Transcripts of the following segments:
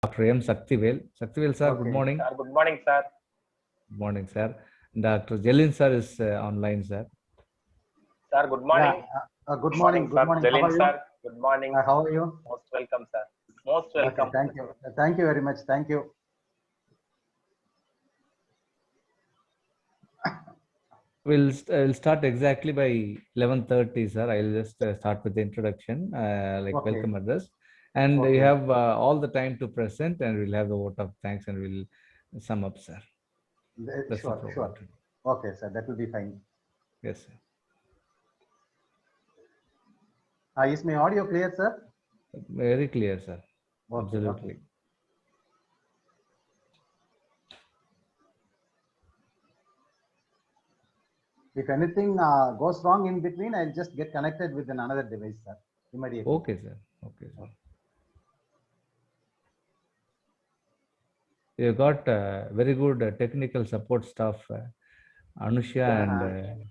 Dr. M. Saktivel. Saktivel sir, good morning. Sir, good morning, sir. Good morning, sir. Dr. Jelin sir is online, sir. Sir, good morning. Good morning. Good morning. Jalin, How are you? sir. Good morning. How are you? Most welcome, sir. Most welcome. Okay, thank you. Thank you very much. Thank you. We'll start exactly by 11:30, sir. I'll just start with the introduction, welcome address. And you have all the time to present, and we'll have the vote of thanks, and we'll sum up, sir. Sure. Okay, sir. That will be fine. Yes, sir. Is my audio clear, sir? Very clear, sir. Okay, Absolutely. Okay. If anything goes wrong in between, I'll just get connected with another device, sir, immediately. Okay, sir. Okay, sir. You got very good technical support staff, Anusha and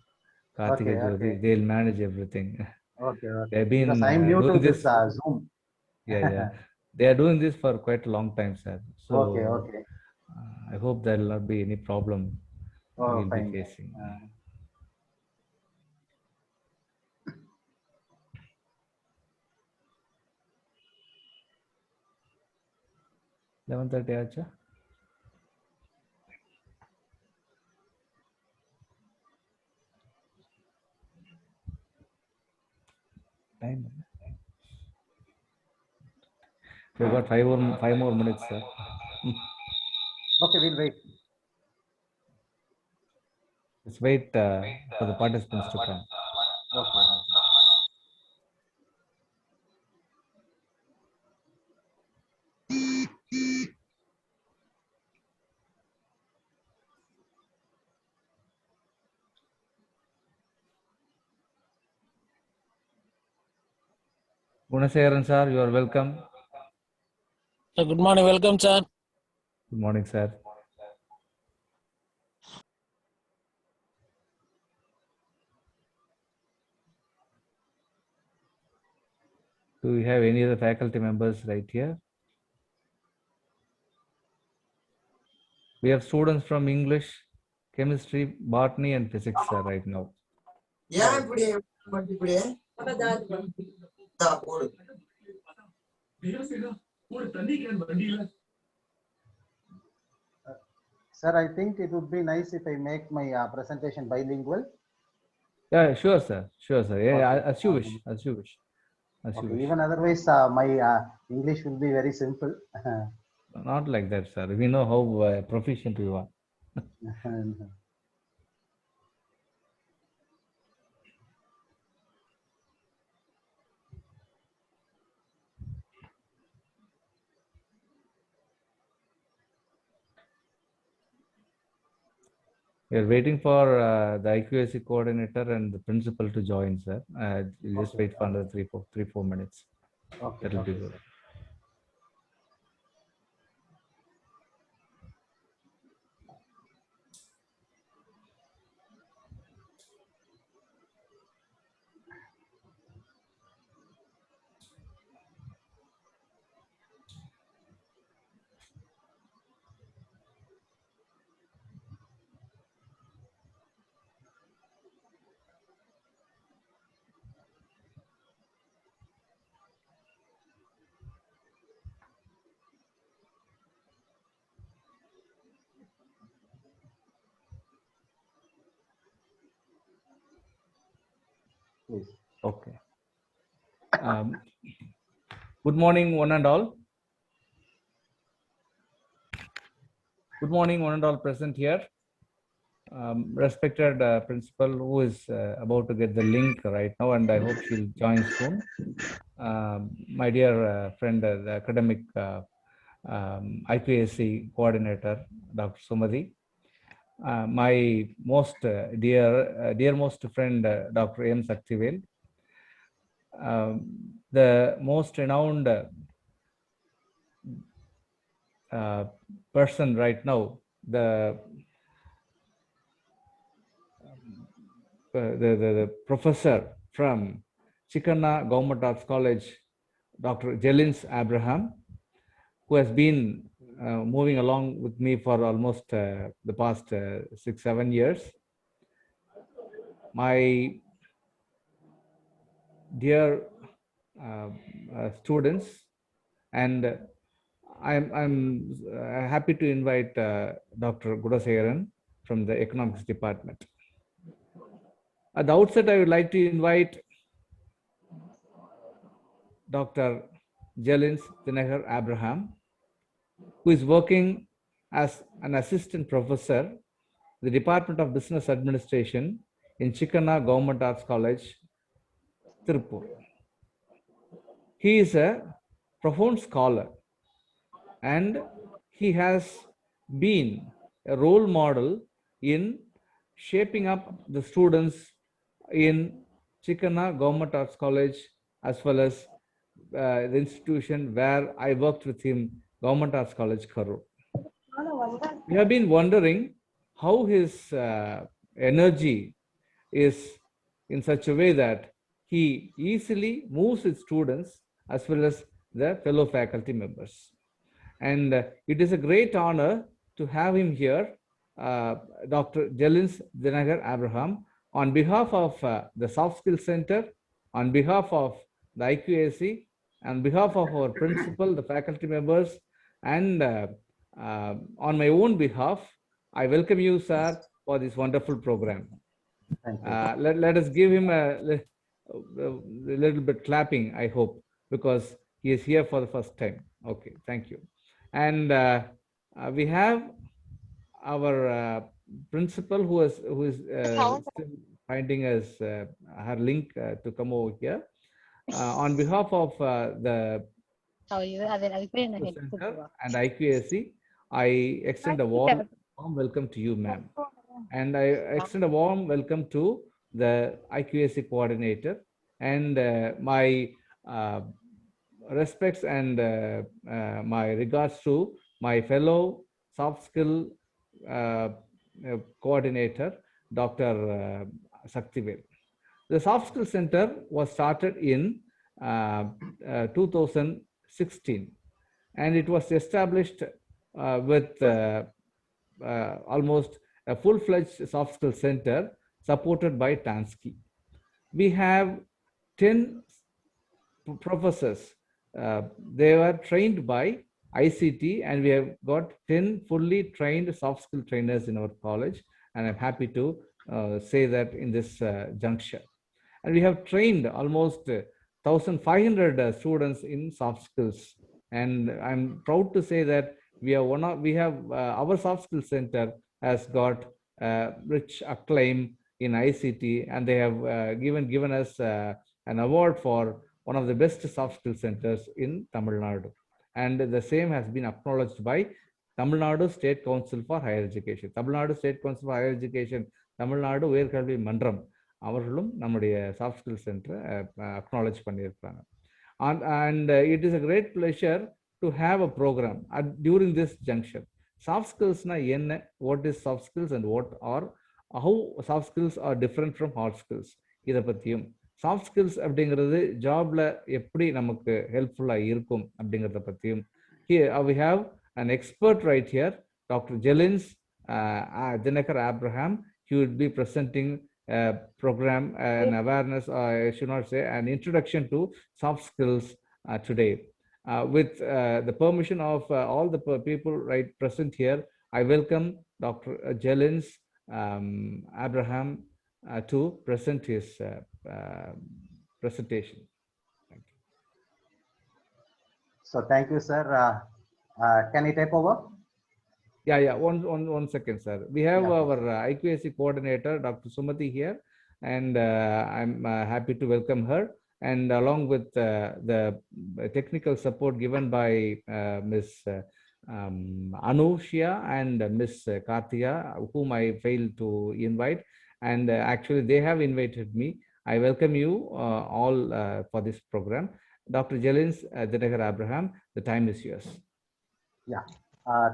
Karthika Jyoti. They'll manage everything. Okay. They've been because I'm new to this Zoom. Yeah. They are doing this for quite a long time, sir. So Okay. I hope there will not be any problem we'll fine. be facing. 11:30 acha? Time. We've got five more minutes, sir. Okay, we'll wait. Let's wait for the participants to come. Okay. Gunasegaran sir, you are welcome. So good morning, welcome, sir. Good morning, sir. Do we have any other faculty members right here? We have students from English, chemistry, botany, and physics, sir, right now. Sir, I think it would be nice if I make my presentation bilingual. Yeah, sure, sir. Sure, sir. Yeah, Okay. as you wish. As you wish. Even otherwise, my English will be very simple. Not like that, sir. We know how proficient you are. We are waiting for the IQAC coordinator and the principal to join, sir. We'll just wait for another 3-4 minutes. Okay. That will be good. Please. Okay. Good morning, one and all. Good morning, one and all present here. Respected principal, who is about to get the link right now, and I hope she'll join soon. My dear friend, the academic IPSC coordinator, Dr. Sumati. My most dearmost friend, Dr. M. Saktivel. The most renowned person right now, the professor from Chikanna Government Arts College, Dr. Jelins Abraham, who has been moving along with me for almost the past 6-7 years. My dear students, and I'm happy to invite Dr. Gudasegaran from the economics department. At the outset, I would like to invite Dr. Jelins Dinakar Abraham, who is working as an assistant professor in the Department of Business Administration in Chikana Government Arts College, Tirupur. He is a profound scholar, and he has been a role model in shaping up the students in Chikana Government Arts College, as well as the institution where I worked with him, Government Arts College, Karur. We have been wondering how his energy is in such a way that he easily moves his students as well as the fellow faculty members. And it is a great honor to have him here, Dr. Jelins Dinakar Abraham, on behalf of the Soft Skills Center, on behalf of the IQAC, on behalf of our principal, the faculty members, and on my own behalf, I welcome you, sir, for this wonderful program. Thank you. Let us give him a little bit clapping, I hope, because he is here for the first time. Okay, thank you. And we have our principal who is still finding us her link to come over here. On behalf of the Center and IQAC, I extend a warm welcome to you, ma'am. And I extend a warm welcome to the IQAC coordinator, and my respects and my regards to my fellow soft skill coordinator, Dr. Saktivel. The Soft Skill Center was started in 2016, and it was established with almost a full-fledged soft skill center supported by Tansky. We have 10 professors. They were trained by ICT, and we have got 10 fully trained soft skill trainers in our college, and I'm happy to say that in this juncture. And we have trained almost 1,500 students in soft skills, and I'm proud to say that we have our soft skills center has got rich acclaim in ICT, and they have given us an award for one of the best soft skill centers in Tamil Nadu. And the same has been acknowledged by Tamil Nadu State Council for Higher Education. Tamil Nadu State Council for Higher Education, Tamil Nadu உயர்கல்வி மன்றம் அவர்களும் நம்முடைய soft skill சென்டரை acknowledge பண்ணியிருக்காங்க. And it is a great pleasure to have a program during this junction. Soft skills na என்ன, what is soft skills and what are, how soft skills are different from hard skills, இதை பற்றியும், soft skills அப்படிங்கிறது ஜாப்ல எப்படி நமக்கு ஹெல்ப்ஃபுல்லாக இருக்கும் அப்படிங்கிறத பற்றியும் we have an expert right here, Dr. Jelins Dinakar Abraham. He will be presenting a program, an awareness, I should not say, an introduction to soft skills today. With the permission of all the people right present here, I welcome Dr. Jelins Abraham to present his presentation. Thank you. So thank you, sir. Can I take over? Yeah. One second, sir. We have our IQAC coordinator, Dr. Sumati, here, and I'm happy to welcome her. And along with the technical support given by Ms. Anushya and Ms. Karthika, whom I failed to invite. And actually, they have invited me. I welcome you all for this program. Dr. Jelins Dinakar Abraham, the time is yours. Yeah.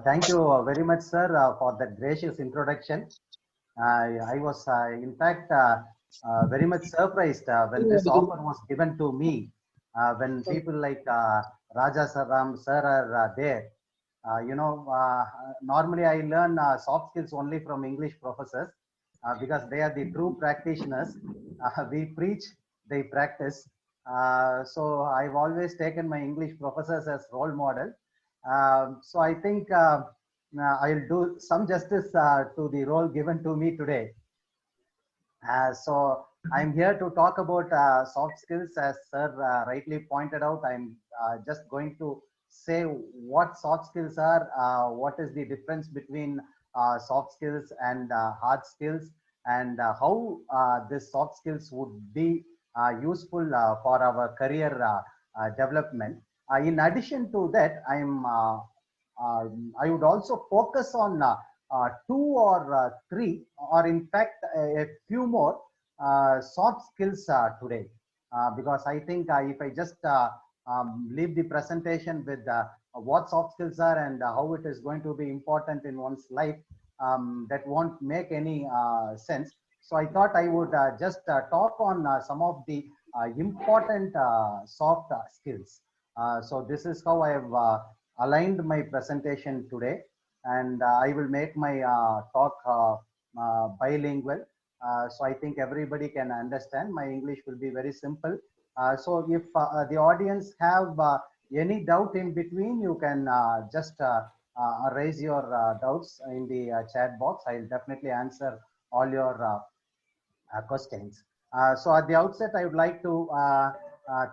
Thank you very much, sir, for that gracious introduction. I was, in fact, very much surprised when this offer was given to me. When people like Raja Saram sir are there. Normally I learn soft skills only from English professors because they are the true practitioners. We preach, they practice. So I've always taken my English professors as role model. So I think I'll do some justice to the role given to me today. So I'm here to talk about soft skills. As sir rightly pointed out, I'm just going to say what soft skills are, what is the difference between soft skills and hard skills, and how these soft skills would be useful for our career development. In addition to that, I would also focus on two or three, or in fact, a few more soft skills today. Because I think if I just leave the presentation with what soft skills are and how it is going to be important in one's life, that won't make any sense. So I thought I would just talk on some of the important soft skills. So this is how I have aligned my presentation today, and I will make my talk bilingual. So I think everybody can understand. My English will be very simple. So if the audience have any doubt in between, you can just raise your doubts in the chat box. I'll definitely answer all your questions. So at the outset, I would like to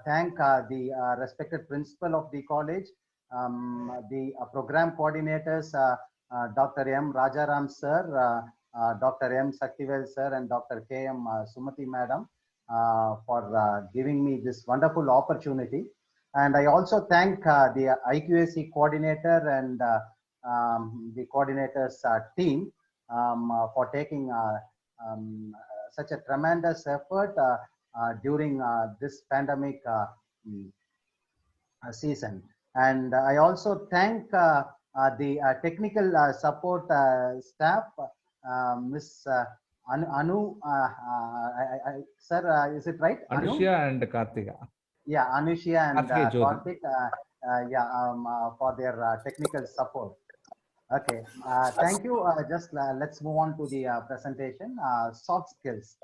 thank the respected principal of the college, the program coordinators, Dr. M. Rajaram sir, Dr. M. Saktivel sir, and Dr. K. M. Sumati madam for giving me this wonderful opportunity. And I also thank the IQAC coordinator and the coordinators team for taking such a tremendous effort during this pandemic season. And I also thank the technical support staff, Miss Anu, sir, is it right? Anushya and Kartika. Yeah, Anushya and Karthik, Karthik, for their technical support. Okay, thank you. Just let's move on to the presentation. Soft skills.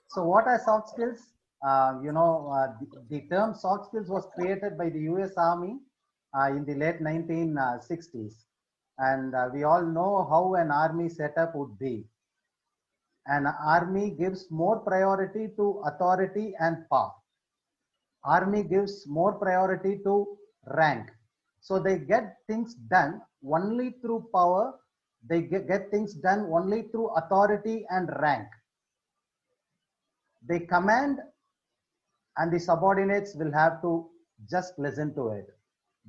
So what are soft skills? The term soft skills was created by the US Army in the late 1960s. And we all know how an army setup would be. An army gives more priority to authority and power. Army gives more priority to rank. So they get things done only through power. They get things done only through authority and rank. They command, and the subordinates will have to just listen to it.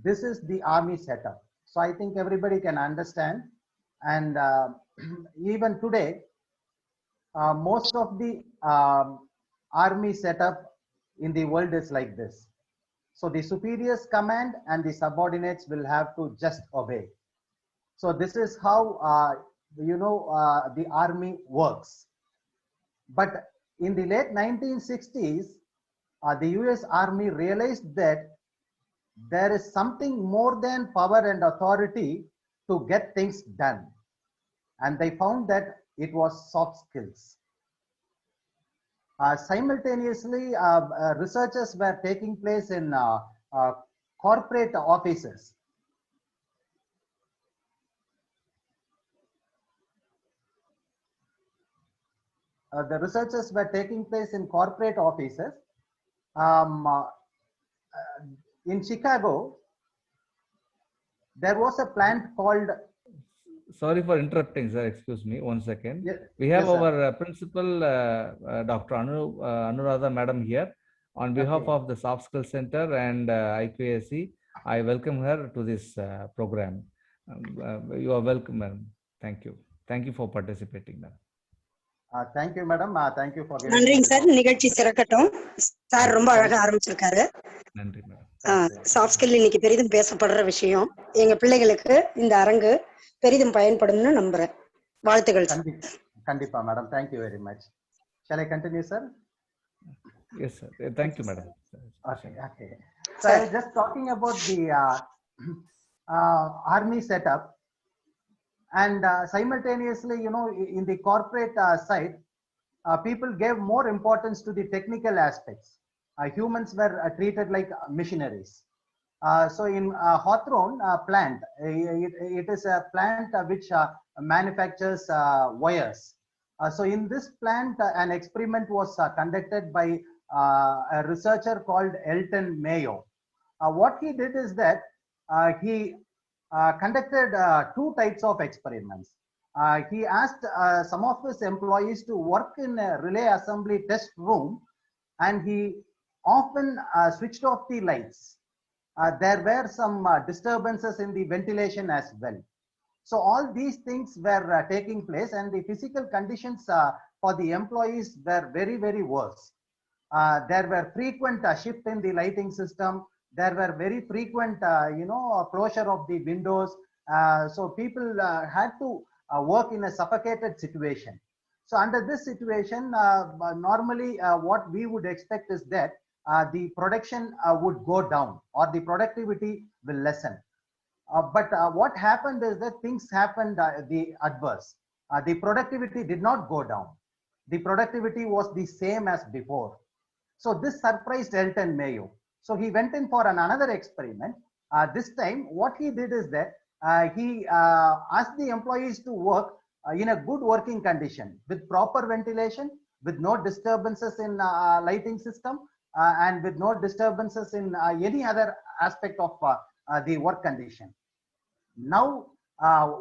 This is the army setup. So I think everybody can understand. And even today, most of the army setup in the world is like this. So the superiors command and the subordinates will have to just obey. So this is how, the army works. But in the late 1960s, the US Army realized that there is something more than power and authority to get things done. And they found that it was soft skills. Simultaneously, researches were taking place in corporate offices. The researches were taking place in corporate offices. In Chicago, there was a plant called... Sorry for interrupting, sir. Excuse me, 1 second. Yes, We have yes, our principal, Dr. Anuradha madam here. On behalf of the Soft Skills Center and IQAC, I welcome her to this program. You are welcome, madam. Thank you. Thank you for participating, madam. Thank you, madam. Thank you for giving நன்றிங்க sir. நிகழ்ச்சி சிறக்கட்டும். Sir ரொம்ப அழகா ஆரம்பிச்சிருக்காரு. நன்றி madam. Soft skill இன்னைக்கு பெரிதும் பேசப்படுற விஷயம். எங்க பிள்ளைகளுக்கு இந்த அரங்கு பெரிதும் பயன்படும்னு நம்புறேன். வாழ்த்துக்கள். கண்டிப்பா madam. Thank you very much. Shall I continue, sir? Yes, sir. Thank you, madam. Okay. So I was just talking about the army setup, and simultaneously, in the corporate side, people gave more importance to the technical aspects. Humans were treated like missionaries. So in Hawthorne plant, it is a plant which manufactures wires. So in this plant, an experiment was conducted by a researcher called Elton Mayo. What he did is that he conducted two types of experiments. He asked some of his employees to work in a relay assembly test room, and he often switched off the lights. There were some disturbances in the ventilation as well. So all these things were taking place, and the physical conditions for the employees were very, very worse. There were frequent shift in the lighting system. There were very frequent, closure of the windows. So people had to work in a suffocated situation. So under this situation, normally what we would expect is that the production would go down, or the productivity will lessen. But what happened is that things happened the adverse. The productivity did not go down. The productivity was the same as before. So this surprised Elton Mayo. So he went in for another experiment. This time, what he did is that he asked the employees to work in a good working condition, with proper ventilation, with no disturbances in lighting system, and with no disturbances in any other aspect of the work condition. Now,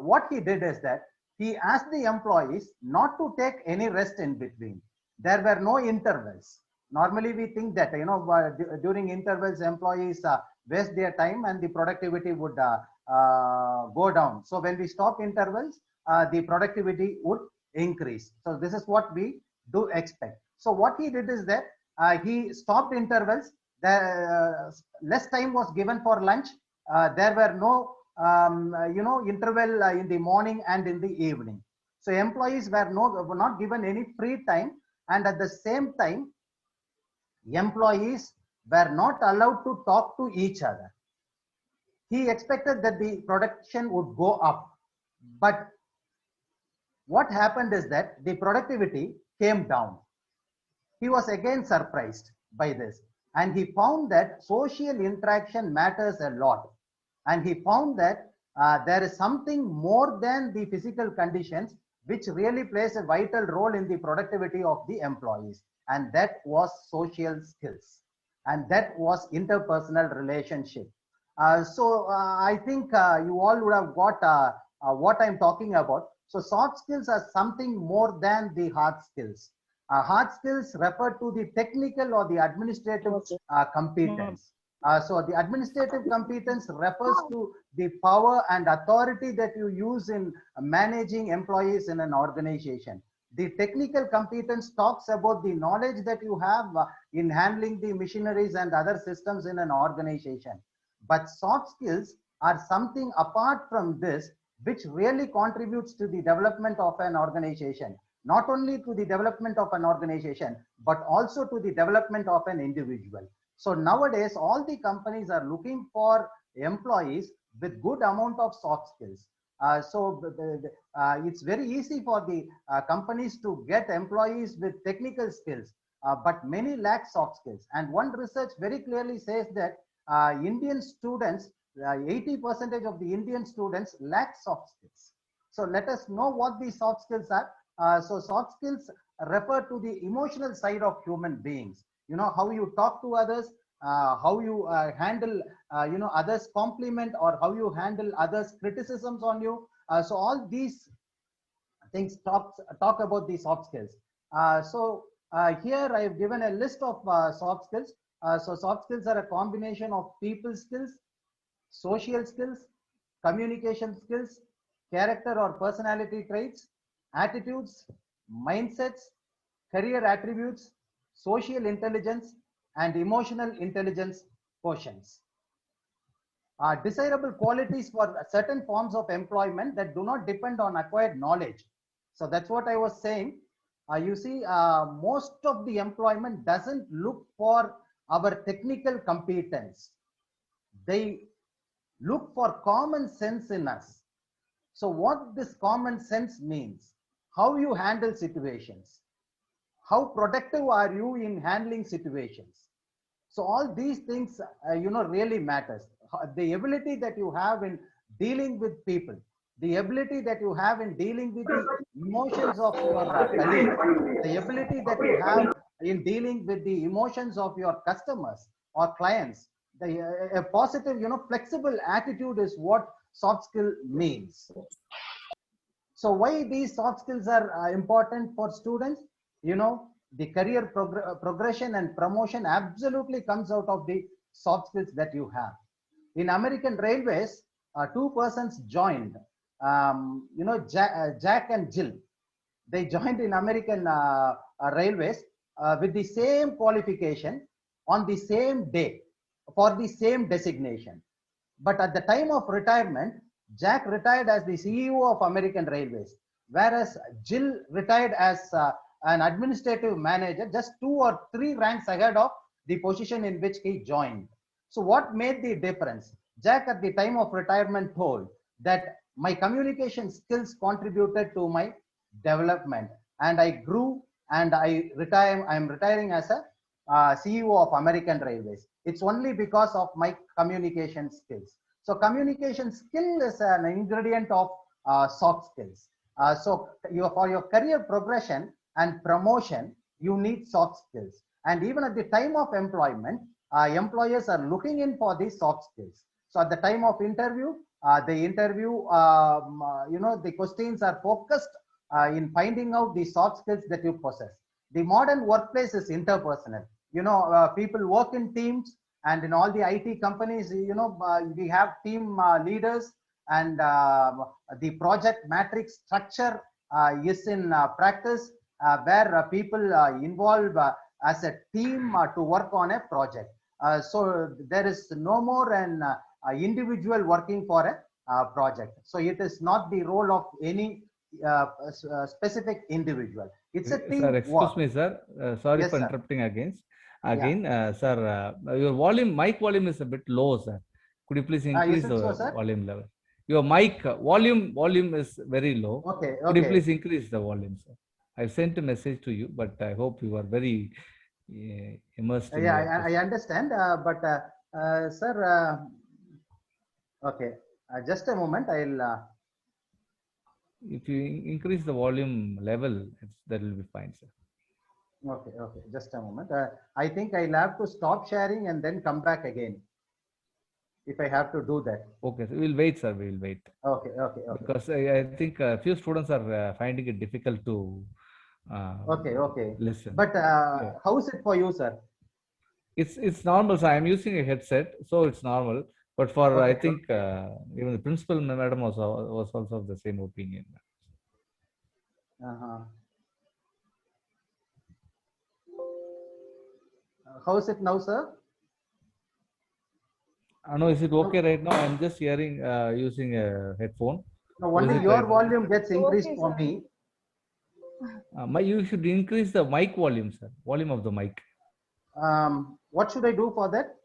what he did is that he asked the employees not to take any rest in between. There were no intervals. Normally, we think that during intervals, employees waste their time and the productivity would go down. So when we stop intervals, the productivity would increase. So this is what we do expect. So what he did is that he stopped intervals. Less time was given for lunch. There were no interval in the morning and in the evening. So employees were not given any free time, and at the same time, employees were not allowed to talk to each other. He expected that the production would go up, but what happened is that the productivity came down. He was again surprised by this, and he found that social interaction matters a lot. And he found that there is something more than the physical conditions which really plays a vital role in the productivity of the employees. And that was social skills. And that was interpersonal relationship. So I think you all would have got what I'm talking about. So soft skills are something more than the hard skills. Hard skills refer to the technical or the administrative competence. So the administrative competence refers to the power and authority that you use in managing employees in an organization. The technical competence talks about the knowledge that you have in handling the machineries and other systems in an organization. But soft skills are something apart from this, which really contributes to the development of an organization. Not only to the development of an organization, but also to the development of an individual. So nowadays, all the companies are looking for employees with good amount of soft skills. It's very easy for the companies to get employees with technical skills, but many lack soft skills. And one research very clearly says that Indian students, 80% of the Indian students lack soft skills. So let us know what these soft skills are. So soft skills refer to the emotional side of human beings. How you talk to others, how you handle others' compliment, or how you handle others' criticisms on you. So all these things talk about the soft skills. Here I have given a list of soft skills. So soft skills are a combination of people skills, social skills, communication skills, character or personality traits, attitudes, mindsets, career attributes, social intelligence, and emotional intelligence quotients. Desirable qualities for certain forms of employment that do not depend on acquired knowledge. So that's what I was saying. You see, most of the employment doesn't look for our technical competence. they look for common sense in us. So what this common sense means, how you handle situations, how productive are you in handling situations. So all these things, really matters. The ability that you have in dealing with people, the ability that you have in dealing with the emotions of your colleagues, the ability that you have in dealing with the emotions of your customers or clients, a positive, flexible attitude is what soft skill means. So why these soft skills are important for students? The career progression and promotion absolutely comes out of the soft skills that you have. In American Railways, two persons joined, Jack and Jill. They joined in American Railways with the same qualification on the same day for the same designation. But at the time of retirement, Jack retired as the CEO of American Railways, whereas Jill retired as an administrative manager, just 2 or 3 ranks ahead of the position in which he joined. So what made the difference? Jack at the time of retirement told that my communication skills contributed to my development, and I grew, and I am retiring as a CEO of American Railways. It's only because of my communication skills. So communication skill is an ingredient of soft skills. So for your career progression and promotion, you need soft skills. And even at the time of employment, employers are looking in for these soft skills. So at the time of interview, the questions are focused in finding out the soft skills that you possess. The modern workplace is interpersonal. People work in teams, and in all the IT companies, we have team leaders, and the project matrix structure is in practice, where people involve as a team to work on a project. So there is no more an individual working for a project. So it is not the role of any specific individual. It's a team Sir, excuse work. me, sir. Sorry Yes, for sir. interrupting again. Sir, your mic volume is a bit low, sir. Could you please increase Is it the so, sir? volume level? Your mic volume is very low. Okay, Could you okay. please increase the volume, sir? I've sent a message to you, but I hope you are very immersed in Yeah, your I understand, but sir, okay, just a moment. I'll. If you increase the volume level, that will be fine, sir. Okay, just a moment. I think I'll have to stop sharing and then come back again if I have to do that. Okay, so we'll wait, sir. We'll wait. Okay. Because I think a few students are finding it difficult to Okay. listen. But how is it for you, sir? It's normal. So I'm using a headset, so it's normal. But for Okay, I think even the principal madam was also of the same opinion. How is it now, sir? No, is it okay right now? I'm just hearing using a headphone. No, only your volume gets increased for me. You should increase the mic volume, sir. Volume of the mic. What should I do for that?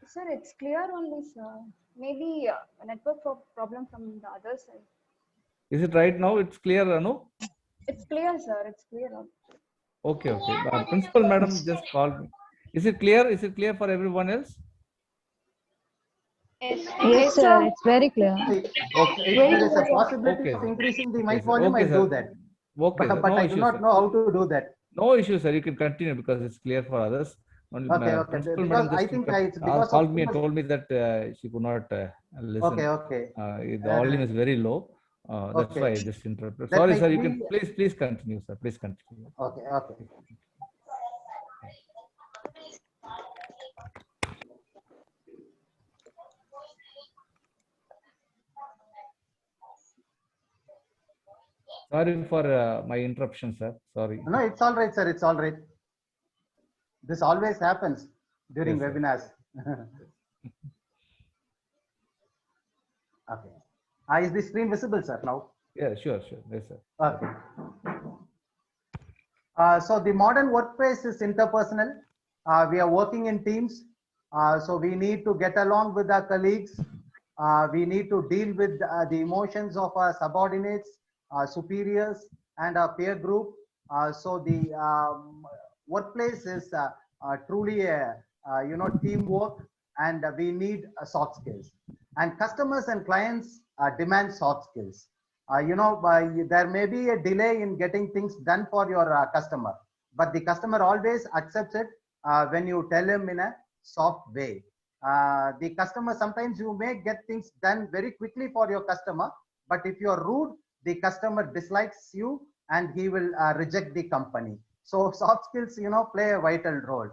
Sir, it's clear only, sir. Maybe a network problem from the other side. Is it right now? It's clear, no? It's clear, sir. It's clear. Okay. Principal madam just called me. Is it clear? Is it clear for everyone else? Yes, sir. It's very clear. Okay. If there is a possibility of increasing the mic volume, I'll do that. Okay, but no I do not know how to do that. No issue, sir. You can continue because it's clear for others. Okay. Because I think it's because called me and told me that she could not listen. Okay. The volume is very low. That's why I just interrupted. Sorry, sir. You can please continue, sir. Please continue. Okay. Sorry for my interruption, sir. Sorry. No, it's all right, sir. It's all right. This always happens during webinars. Okay. Is the screen visible, sir, now? Yeah, sure. Yes, sir. Okay. So the modern workplace is interpersonal. We are working in teams. So we need to get along with our colleagues. We need to deal with the emotions of our subordinates, superiors, and our peer group. So the workplace is truly a teamwork, and we need soft skills. And customers and clients demand soft skills. There may be a delay in getting things done for your customer, but the customer always accepts it when you tell him in a soft way. The customer, sometimes you may get things done very quickly for your customer, but if you're rude, the customer dislikes you and he will reject the company. So soft skills, play a vital role.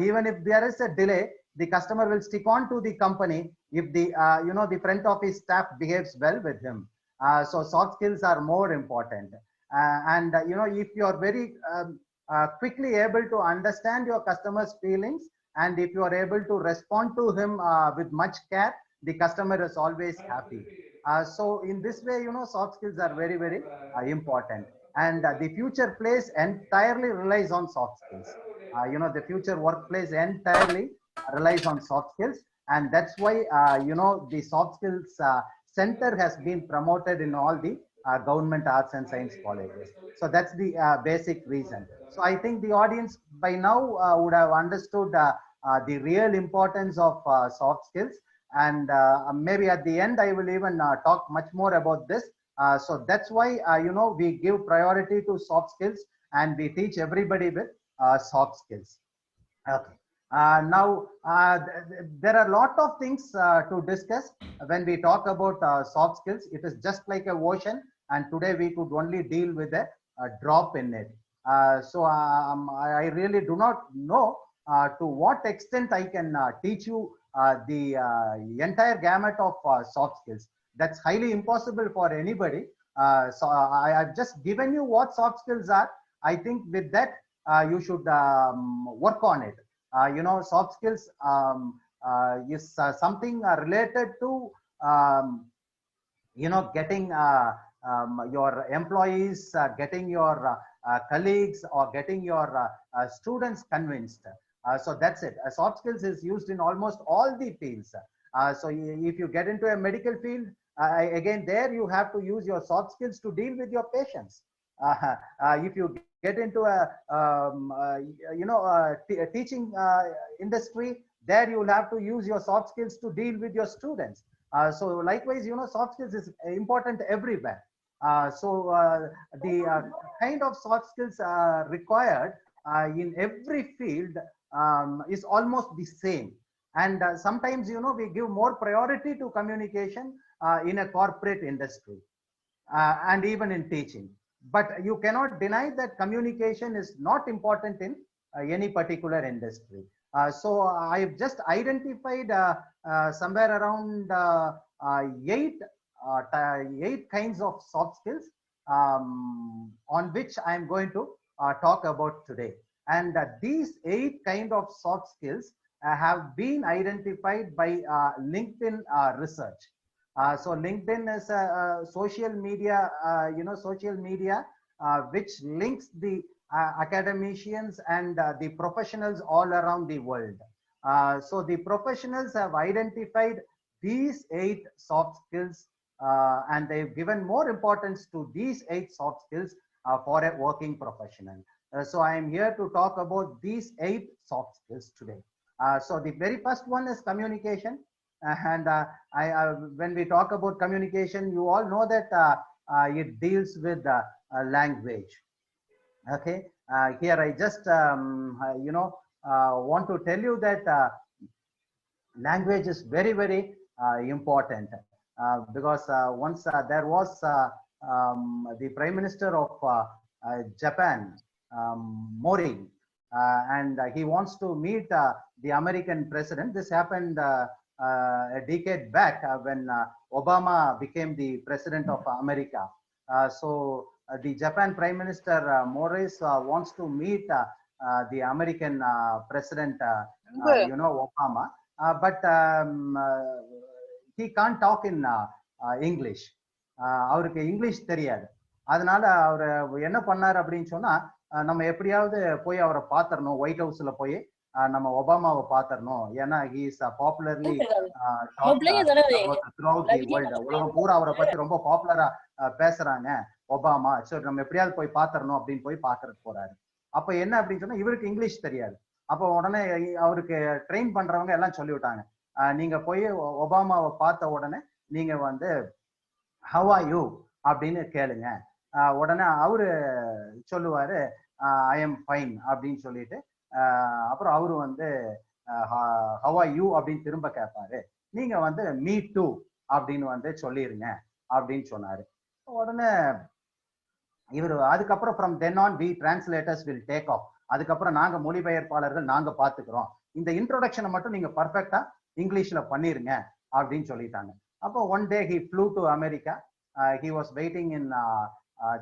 Even if there is a delay, the customer will stick on to the company if the front office staff behaves well with him. So soft skills are more important. If you're very quickly able to understand your customer's feelings, and if you are able to respond to him with much care, the customer is always happy. So in this way, soft skills are very, very important. And the future place entirely relies on soft skills. The future workplace entirely relies on soft skills. And that's why, the soft skills center has been promoted in all the government arts and science colleges. So that's the basic reason. So I think the audience by now would have understood the real importance of soft skills. And maybe at the end, I will even talk much more about this. So that's why, we give priority to soft skills and we teach everybody with soft skills. Okay. Now, there are a lot of things to discuss when we talk about soft skills. It is just like a ocean, and today we could only deal with a drop in it. So I really do not know to what extent I can teach you the entire gamut of soft skills. That's highly impossible for anybody. So I've just given you what soft skills are. I think with that, you should work on it. Soft skills is something related to, getting your employees, getting your colleagues, or getting your students convinced. So that's it. Soft skills is used in almost all the fields. So if you get into a medical field, again, there you have to use your soft skills to deal with your patients. If you get into a teaching industry, there you will have to use your soft skills to deal with your students. So likewise, soft skills is important everywhere. The kind of soft skills required in every field is almost the same. And sometimes, we give more priority to communication in a corporate industry and even in teaching. But you cannot deny that communication is not important in any particular industry. So I've just identified somewhere around 8 kinds of soft skills on which I'm going to talk about today. And these 8 kind of soft skills have been identified by LinkedIn research. So LinkedIn is a social media, which links the academicians and the professionals all around the world. So the professionals have identified these 8 soft skills, and they've given more importance to these 8 soft skills for a working professional. So I am here to talk about these 8 soft skills today. So the very first one is communication. And when we talk about communication, you all know that it deals with language. Okay. Here I just want to tell you that language is very, very important, because once there was the Prime Minister of Japan, Mori, and he wants to meet the American president. This happened a decade back when Obama became the president of America. So the Japan Prime Minister Morris wants to meet the American president, Obama, but he can't talk in English. அவருக்கு English தெரியாது. அதனால அவர் என்ன பண்ணார் அப்படின்னு சொன்னா, நம்ம எப்படியாவது போய் அவரை பார்த்துடணும், ஒயிட் ஹவுஸ்ல போய் நம்ம ஒபாமாவை பாத்திரணும், ஏன்னா he is popularly throughout the world. உலகம் பூரா அவரை பத்தி ரொம்ப பாப்புலரா பேசுறாங்க ஒபாமா. சோ நம்ம எப்படியாவது போய் பாத்திரணும் அப்படின்னு போய் பாக்குறதுக்கு போறாரு. அப்ப என்ன அப்படின்னு சொன்னா இவருக்கு இங்கிலீஷ் தெரியாது. அப்ப உடனே அவருக்கு ட்ரெயின் பண்றவங்க எல்லாம் சொல்லிவிட்டாங்க, நீங்க போய் ஒபாமாவை பார்த்த உடனே நீங்க வந்து how are you அப்படின்னு கேளுங்க. உடனே அவரு சொல்லுவாரு I am fine அப்படின்னு சொல்லிட்டு, அப்புறம் அவரு வந்து how are you அப்படின்னு திரும்ப கேட்பாரு. நீங்க வந்து me too அப்படின்னு வந்து சொல்லிருங்க அப்படின்னு சொன்னாரு. உடனே இவர் அதுக்கப்புறம் from then on we translators will take off, அதுக்கப்புறம் நாங்க மொழிபெயர்ப்பாளர்கள் நாங்க பாத்துக்கிறோம், இந்த இன்ட்ரோடக்ஷனை மட்டும் நீங்க பர்ஃபெக்டா இங்கிலீஷ்ல பண்ணிருங்க அப்படின்னு சொல்லிட்டாங்க. அப்போ one day he flew to America. He was waiting in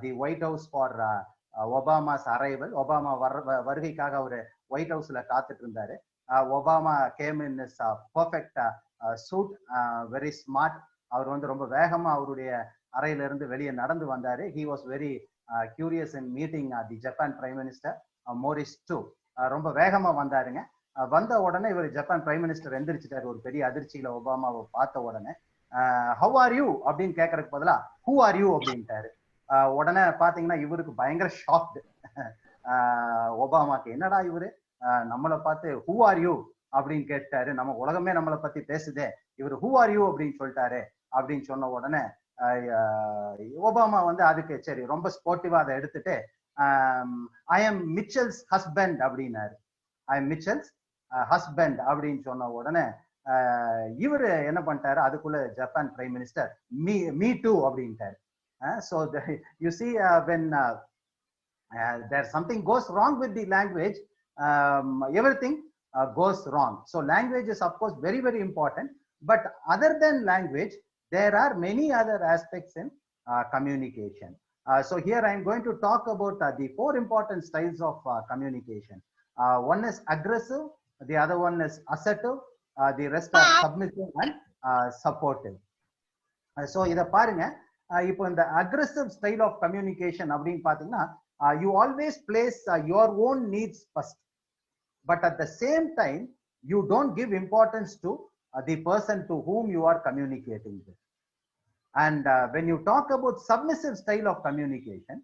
the White House for Obama's arrival. Obama வருகைக்காக அவரு ஒயிட் ஹவுஸ்ல காத்துட்டு இருந்தாரு. Obama came in his perfect suit, very smart. அவர் வந்து ரொம்ப வேகமா அவருடைய அறையில இருந்து வெளியே நடந்து வந்தாரு. He was very curious in meeting the Japan Prime Minister Morris too. ரொம்ப வேகமா வந்தாருங்க. வந்த உடனே இவர் ஜப்பான் பிரைம் மினிஸ்டர் எந்திரிச்சிட்டாரு ஒரு பெரிய அதிர்ச்சியில ஒபாமாவை பார்த்த உடனே. ஹவ் ஆர் யூ அப்படின்னு கேட்கறதுக்கு பதிலா ஹூ ஆர் யூ அப்படின்ட்டாரு. உடனே பாத்தீங்கன்னா இவருக்கு பயங்கர ஷாக்டு. ஒபாமாக்கு என்னடா இவரு நம்மளை பார்த்து ஹூ ஆர் யூ அப்படின்னு கேட்டாரு, நம்ம உலகமே நம்மளை பத்தி பேசுதே, இவர் ஹூ ஆர் யூ அப்படின்னு சொல்லிட்டாரு அப்படின்னு சொன்ன உடனே ஒபாமா வந்து அதுக்கு சரி ரொம்ப ஸ்போர்ட்டிவா அதை எடுத்துட்டு ஐ எம் மிச்சல்ஸ் ஹஸ்பண்ட் அப்படின்னாரு. ஐ எம் மிச்சல்ஸ் ஹஸ்பண்ட் அப்படின்னு சொன்ன உடனே இவரு என்ன பண்ணிட்டாரு, அதுக்குள்ள Japan prime minister me too அப்படின்ட்டாரு. So you see when there something goes wrong with the language, everything goes wrong. So language is of course very very important, but other than language there are many other aspects in communication. So here I am going to talk about the four important styles of communication. One is aggressive, the other one is assertive, the rest are submissive and supportive. So இத பாருங்க, இப்போ இந்த aggressive style of communication அப்படின்னு பாத்தீங்கன்னா you always place your own needs first, but at the same time you don't give importance to the person to whom you are communicating with. And when you talk about submissive style of communication,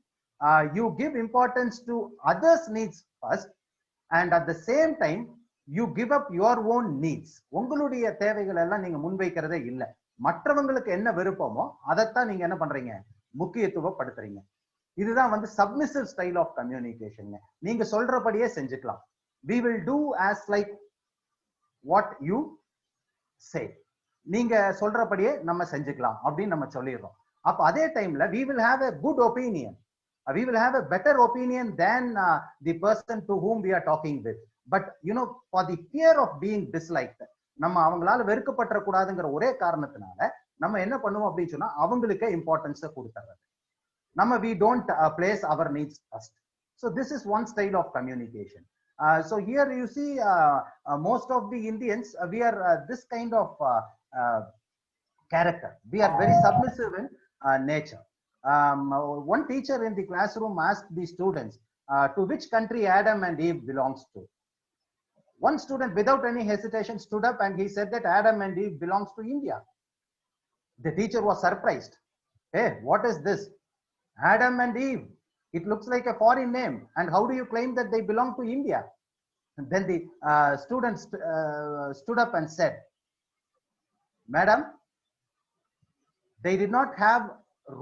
you give importance to others needs first, and at the same time you give up your own needs. உங்களுடைய தேவைகள் எல்லாம் நீங்க முன்வைக்கிறதே இல்லை, மற்றவங்களுக்கு என்ன விருப்பமோ அதைத்தான் நீங்க என்ன பண்றீங்க, முக்கியத்துவப்படுத்துறீங்க. இதுதான் வந்து சப்மிசிவ் ஸ்டைல் ஆஃப் கம்யூனிகேஷன். நீங்க சொல்றபடியே செஞ்சுக்கலாம். we will do as like what you say, நீங்க சொல்றபடியே நம்ம செஞ்சுக்கலாம் அப்படின்னு நம்ம சொல்லிடுறோம். அப்ப அதே டைம்ல we will have a good opinion, we will have a better opinion than the person to whom we are talking with. But you know, for the fear of being disliked, நம்ம அவங்களால வெறுக்கப்பட்ட கூடாதுங்கிற ஒரே காரணத்தினால நம்ம என்ன பண்ணுவோம் அப்படின்னு சொன்னா அவங்களுக்கு இம்பார்ட்டன்ஸ் கொடுத்துறது. நம்ம we don't place our needs first. So this is one style of communication. So here you see most of the Indians, we are this kind of character. We are very submissive in nature. One teacher in the classroom asked the students to which country Adam and Eve belongs to. One student without any hesitation stood up and he said that Adam and Eve belongs to India. The teacher was surprised. Hey, what is this? Adam and Eve, it looks like a foreign name, and how do you claim that they belong to India? And then the student stood up and said, Madam, they did not have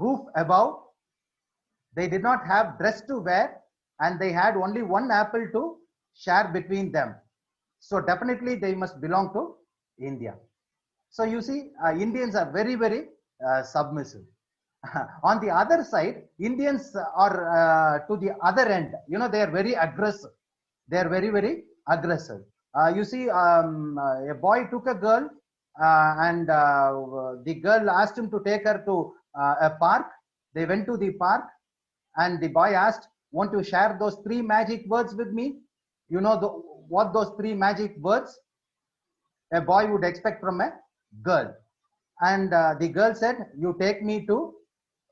roof above, they did not have dress to wear, and they had only one apple to share between them. So definitely they must belong to India. So you see, Indians are very very submissive. On the other side, Indians are to the other end. You know, they are very aggressive. They are very very aggressive. You see, a boy took a girl and the girl asked him to take her to a park. They went to the park and the boy asked, want to share those 3 magic words with me? You know what those 3 magic words a boy would expect from a girl. And the girl said, you take me to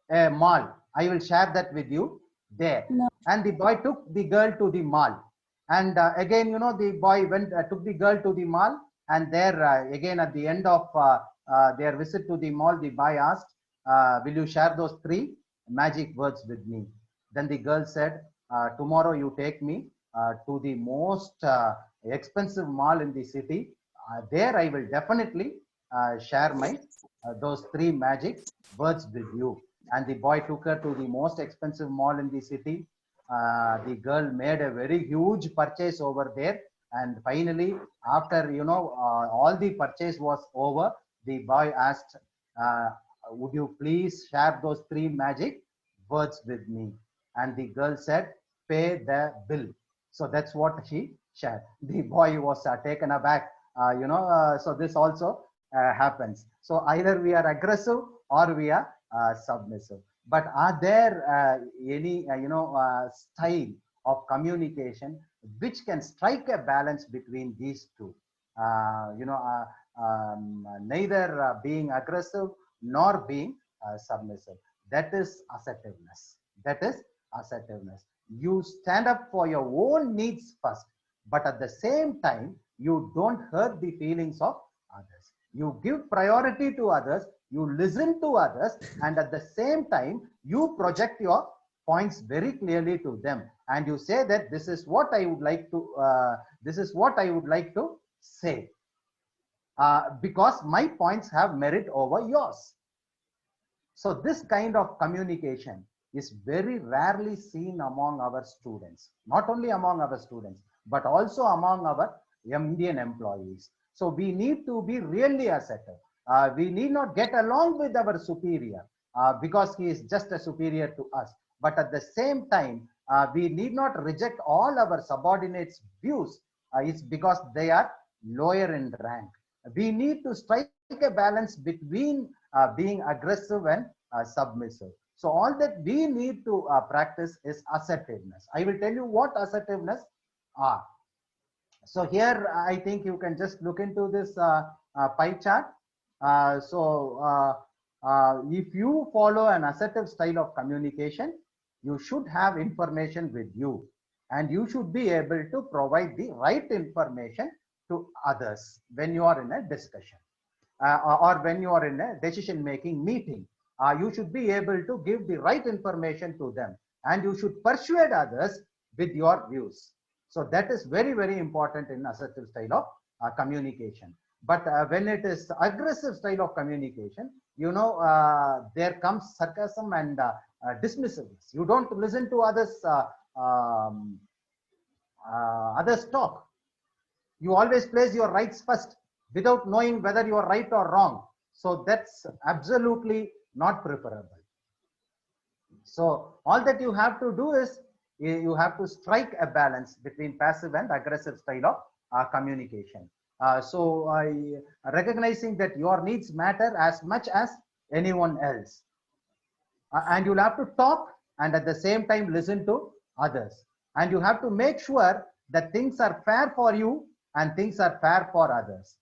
a mall, I will share that with you there. No. And the boy took the girl to the mall. And again, you know, the boy went took the girl to the mall, and there again at the end of their visit to the mall, the boy asked, will you share those 3 magic words with me? Then the girl said, tomorrow you take me to the most expensive mall in the city. There I will definitely share my those 3 magic words with you. And the boy took her to the most expensive mall in the city. The girl made a very huge purchase over there, and finally, after, you know, all the purchase was over, the boy asked, would you please share those 3 magic words with me? And the girl said, pay the bill. So that's what she shared. The boy was taken aback, you know, so this also happens. So either we are aggressive or we are submissive. But are there any style of communication which can strike a balance between these two? Neither being aggressive nor being submissive. That is assertiveness. That is assertiveness. You stand up for your own needs first, but at the same time, you don't hurt the feelings of others. You give priority to others, you listen to others, and at the same time, you project your points very clearly to them. And you say that this is what I would like to, say. Because my points have merit over yours. So this kind of communication is very rarely seen among our students, not only among our students, but also among our Indian employees. So we need to be really assertive. We need not get along with our superior because he is just a superior to us. But at the same time, we need not reject all our subordinates' views. It's because they are lower in rank. We need to strike a balance between being aggressive and submissive. So all that we need to practice is assertiveness. I will tell you what assertiveness are. So here I think you can just look into this pie chart. If you follow an assertive style of communication, you should have information with you, and you should be able to provide the right information to others when you are in a discussion or when you are in a decision-making meeting. You should be able to give the right information to them, and you should persuade others with your views. So that is very, very important in assertive style of communication. But when it is aggressive style of communication, you know, there comes sarcasm and dismissiveness. You don't listen to others talk. You always place your rights first without knowing whether you are right or wrong. So that's absolutely not preferable. So all that you have to do is you have to strike a balance between passive and aggressive style of communication. Recognizing that your needs matter as much as anyone else. And you'll have to talk and at the same time listen to others. And you have to make sure that things are fair for you and things are fair for others.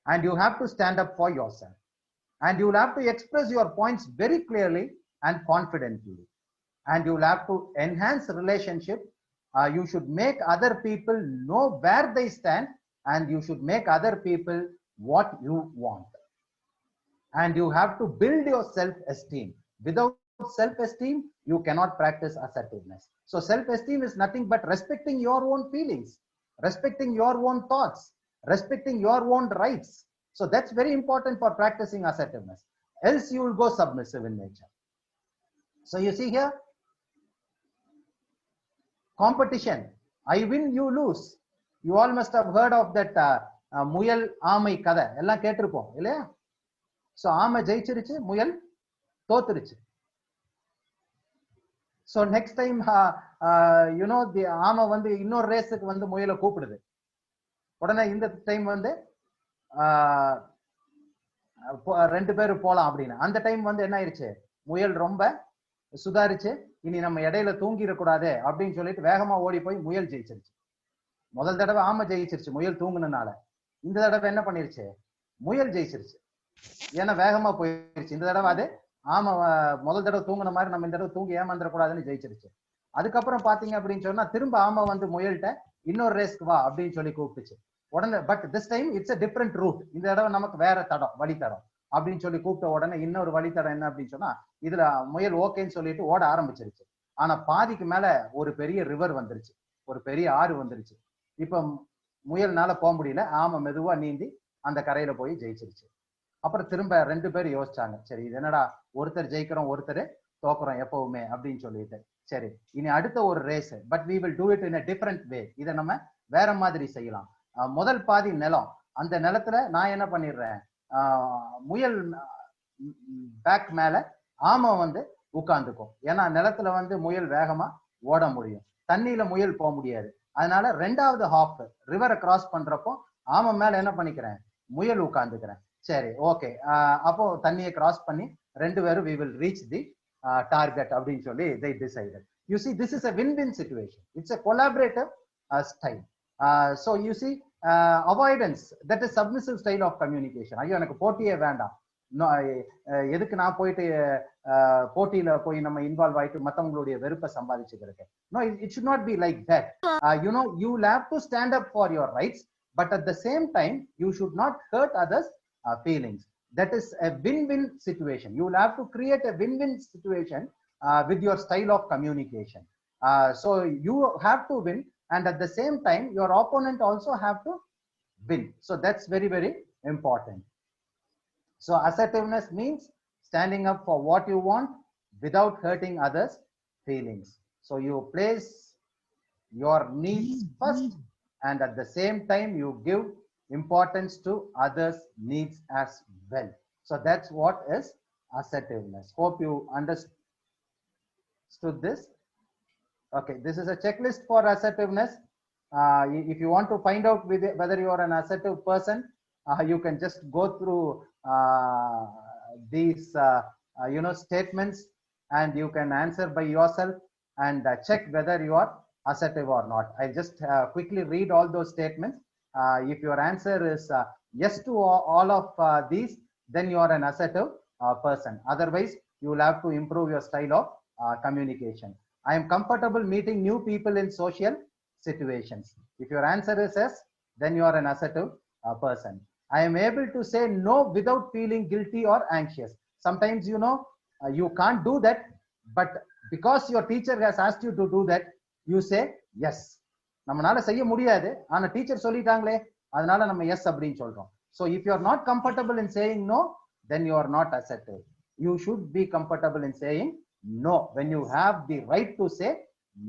And you have to stand up for yourself. And you'll have to express your points very clearly and confidently. And you'll have to enhance relationship. You should make other people know where they stand, and you should make other people what you want. And you have to build your self-esteem. Without self-esteem, you cannot practice assertiveness. So self-esteem is nothing but respecting your own feelings, respecting your own thoughts, respecting your own rights. So that's very important for practicing assertiveness. Else you will go submissive in nature. So you see here, competition. I win, you lose. You all must have heard of that Muyal Amai Kada. Ella ketirupom, illaya? So Ama jaichirichu, Muyal thothirichu. So next time, you know, the Ama vandu innor race ku vandu Muyala koopududhu. Udane indha time vandu ரெண்டு பேரும் போலாம் அப்படின்னு. அந்த time வந்து என்ன ஆயிடுச்சு, முயல் ரொம்ப சுதாரிச்சு இனி நம்ம இடையில தூங்கிடக்கூடாது அப்படின்னு சொல்லிட்டு வேகமா ஓடி போய் முயல் ஜெயிச்சிருச்சு. முதல் தடவை ஆமை ஜெயிச்சிருச்சு முயல் தூங்குனனால. இந்த தடவை என்ன பண்ணிருச்சு, முயல் ஜெயிச்சிருச்சு. ஏன்னா வேகமா போயிருச்சு. இந்த தடவை அது ஆமை முதல் தடவை தூங்குன மாதிரி நம்ம இந்த தடவை தூங்கி ஏமாந்துடக்கூடாதுன்னு ஜெயிச்சிருச்சு. அதுக்கப்புறம் பாத்தீங்க அப்படின்னு சொன்னா திரும்ப ஆமை வந்து முயல்கிட்ட இன்னொரு ரேஸ்க்கு வா அப்படின்னு சொல்லி கூப்பிட்டுச்சு. உடனே but this time it's a different route. இந்த தடவை நமக்கு வேற தடம், வழித்தடம் அப்படின்னு சொல்லி கூப்பிட்ட உடனே இன்னொரு வழித்தடம் என்ன அப்படின்னு சொன்னா, இதுல முயல் ஓகேன்னு சொல்லிட்டு ஓட ஆரம்பிச்சிருச்சு. ஆனா பாதிக்கு மேல ஒரு பெரிய ரிவர் வந்துருச்சு, ஒரு பெரிய ஆறு வந்துருச்சு. இப்ப முயல்னால போக முடியல, ஆமை மெதுவா நீந்தி அந்த கரையில போய் ஜெயிச்சிருச்சு. அப்புறம் திரும்ப 2 பேர் யோசிச்சாங்க, சரி இது என்னடா ஒருத்தர் ஜெயிக்கிறோம் ஒருத்தர் தோக்குறோம் எப்பவுமே அப்படின்னு சொல்லிட்டு, சரி இனி அடுத்த ஒரு race, but we will do it in a different way. இதை நம்ம வேற மாதிரி செய்யலாம். முதல் பாதி நிலம், அந்த நிலத்துல நான் என்ன பண்ணிடுறேன், முயல் பேக் மேல ஆமை வந்து உட்கார்ந்துக்கும். ஏன்னா நிலத்துல வந்து முயல் வேகமா ஓட முடியும், தண்ணியில முயல் போக முடியாது. அதனால 2வது ஹாஃப் ரிவரை கிராஸ் பண்றப்போ ஆமை மேல என்ன பண்ணிக்கிறேன், முயல் உட்கார்ந்துக்கிறேன். சரி ஓகே, அப்போ தண்ணியை கிராஸ் பண்ணி 2 பேரும் we will reach the target அப்படின்னு சொல்லி they decided. You see, this is a win-win situation. It's a collaborative style. So you see, avoidance, that is submissive style of communication. ஐயோ எனக்கு போட்டியே வேண்டாம், எதுக்கு நான் போயிட்டு போட்டியில போய் நம்ம இன்வால்வ் ஆயிட்டு மத்தவங்களுடைய வெறுப்பை சம்பாதிச்சுக்கிறேன். No, it should not be like that. You know, you will have to stand up for your rights, but at the same time you should not hurt others feelings. That is a win-win situation. You will have to create a win-win situation with your style of communication. So you have to win, and at the same time your opponent also have to win. So that's very, very important. So assertiveness means standing up for what you want without hurting others' feelings. So you place your needs first, and at the same time you give importance to others' needs as well. So that's what is assertiveness. Hope you understood this. Okay, this is a checklist for assertiveness. If you want to find out whether you are an assertive person, you can just go through these statements, and you can answer by yourself and check whether you are assertive or not. I'll just quickly read all those statements. If your answer is yes to all of these, then you are an assertive person. Otherwise, you will have to improve your style of communication. I am comfortable meeting new people in social situations. If your answer is yes, then you are an assertive person. I am able to say no without feeling guilty or anxious. Sometimes, you know, you can't do that, but because your teacher has asked you to do that, you say yes. நம்மனால செய்ய முடியாது, ஆனா teacher சொல்லிட்டாங்களே அதனால நம்ம S அப்படின்னு சொல்றோம். So if you are not comfortable in saying no, then you are not assertive. You should be comfortable in saying no when you have the right to say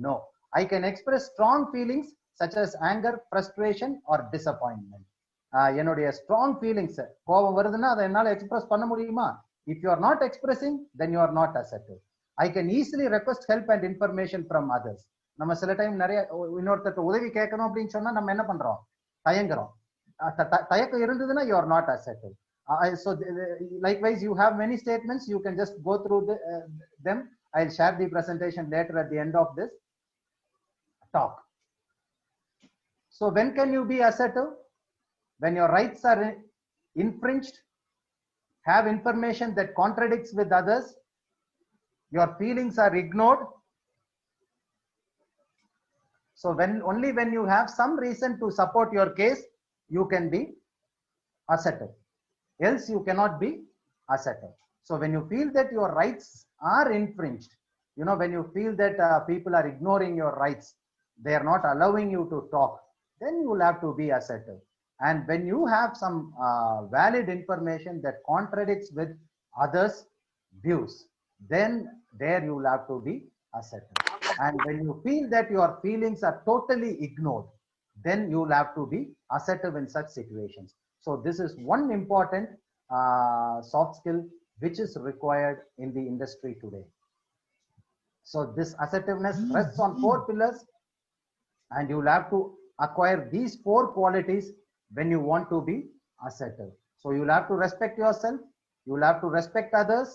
no. I can express strong feelings such as anger, frustration or disappointment. என்னுடைய strong feelings, கோபம் வருதுன்னா அதை என்னால express பண்ண முடியுமா? If you are not expressing, then you are not assertive. I can easily request help and information from others. நம்ம சில time நிறைய இன்னொருத்தருக்கு உதவி கேட்கணும் அப்படின்னு சொன்னா நம்ம என்ன பண்றோம், தயங்குறோம். தயக்கம் இருந்ததுன்னா you are not assertive. So likewise, you have many statements, you can just go through them. I'll share the presentation later at the end of this talk. So when can you be assertive? When your rights are infringed, have information that contradicts with others, your feelings are ignored. So only when you have some reason to support your case, you can be assertive. Else you cannot be assertive. So when you feel that your rights are infringed, you know, when you feel that people are ignoring your rights, they are not allowing you to talk, then you will have to be assertive. And when you have some valid information that contradicts with others' views, then there you will have to be assertive. And when you feel that your feelings are totally ignored, then you will have to be assertive in such situations. So this is one important soft skill which is required in the industry today. So this assertiveness rests on 4 pillars, and you will have to acquire these 4 qualities when you want to be assertive. So you will have to respect yourself, you will have to respect others,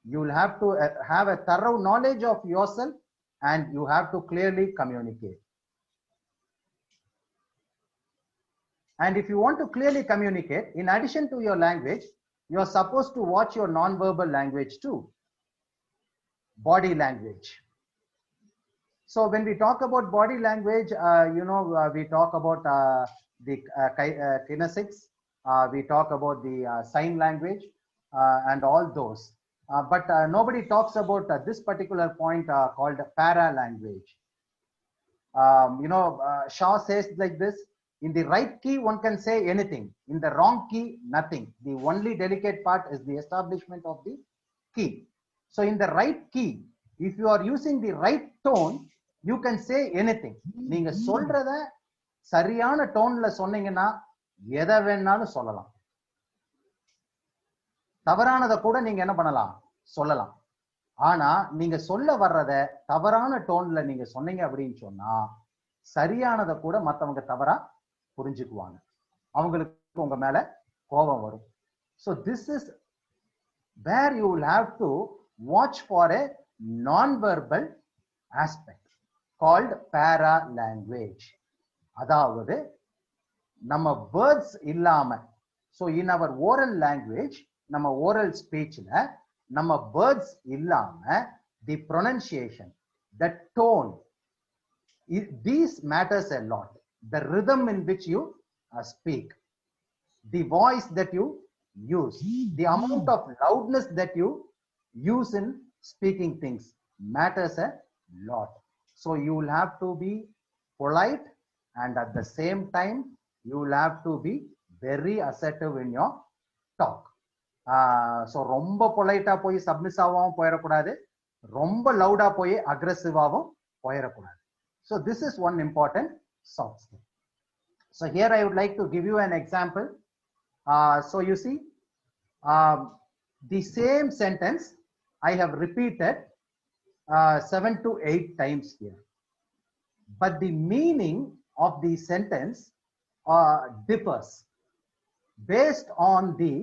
you will have to have a thorough knowledge of yourself, and you have to clearly communicate. And if you want to clearly communicate, in addition to your language, you are supposed to watch your non-verbal language too. Body language. So when we talk about body language, we talk about the kinesics, we talk about the sign language and all those. But nobody talks about this particular point called para language. Shaw says like this: in the right key, one can say anything. In the wrong key, nothing. The only delicate part is the establishment of the key. So in the right key, if you are using the right tone, you can say anything. நீங்க சொல்றத சரியான டோன்ல சொன்னீங்கன்னா எதை வேணாலும் சொல்லலாம். தவறானதை கூட நீங்க என்ன பண்ணலாம், சொல்லலாம். ஆனா நீங்க சொல்ல வர்றத தவறான டோன்ல நீங்க சொன்னீங்க அப்படின்னு சொன்னா சரியானதை கூட மத்தவங்க தவறா புரிஞ்சுக்குவாங்க, அவங்களுக்கு உங்க மேல கோபம் வரும். So this is where you will have to watch for a non-verbal aspect called para language. அதாவது நம்ம words இல்லாம, so in our oral language, நம்ம oral speechல நம்ம words இல்லாம the pronunciation, the tone, these matters a lot. The rhythm in which you speak, the voice that you use, the amount of loudness that you use in speaking things matters a lot. So you will have to be polite, and at the same time you will have to be very assertive in your talk. So ரொம்ப பொலைட்டா போய் சப்மிசிவாவும் போயிடக்கூடாது, ரொம்ப லவுடா போய் அக்ரெசிவாவும் போயிடக்கூடாது. So this is one important soft skill. So here I would like to give you an example. So you see, the same sentence I have repeated 7 to 8 times here, but the meaning of the sentence differs based on the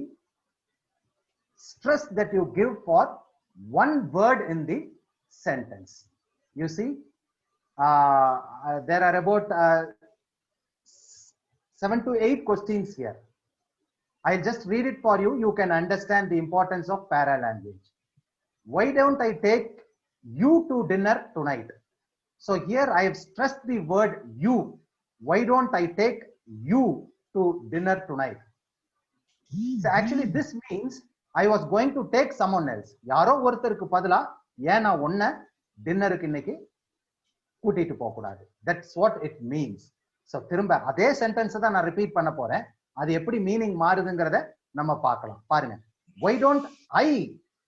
stress that you give for one word in the sentence. You see, there are about 7 to 8 questions here. I'll just read it for you. You can understand the importance of para language. Why don't I take you to dinner tonight? So here I have stressed the word you. Why don't I take you to dinner tonight? So actually this means I was going to take someone else. யாரோ ஒருத்தருக்கு பதிலா ஏன் நான் ஒன்ன டின்னருக்கு இன்னைக்கு கூட்டிட்டு போக கூடாது. That's what it means. So திரும்ப அதே சென்டென்ஸ் தான் நான் ரிப்பீட் பண்ண போறேன். அது எப்படி மீனிங் மாறுதுங்கிறத நம்ம பார்க்கலாம். பாருங்க, why don't I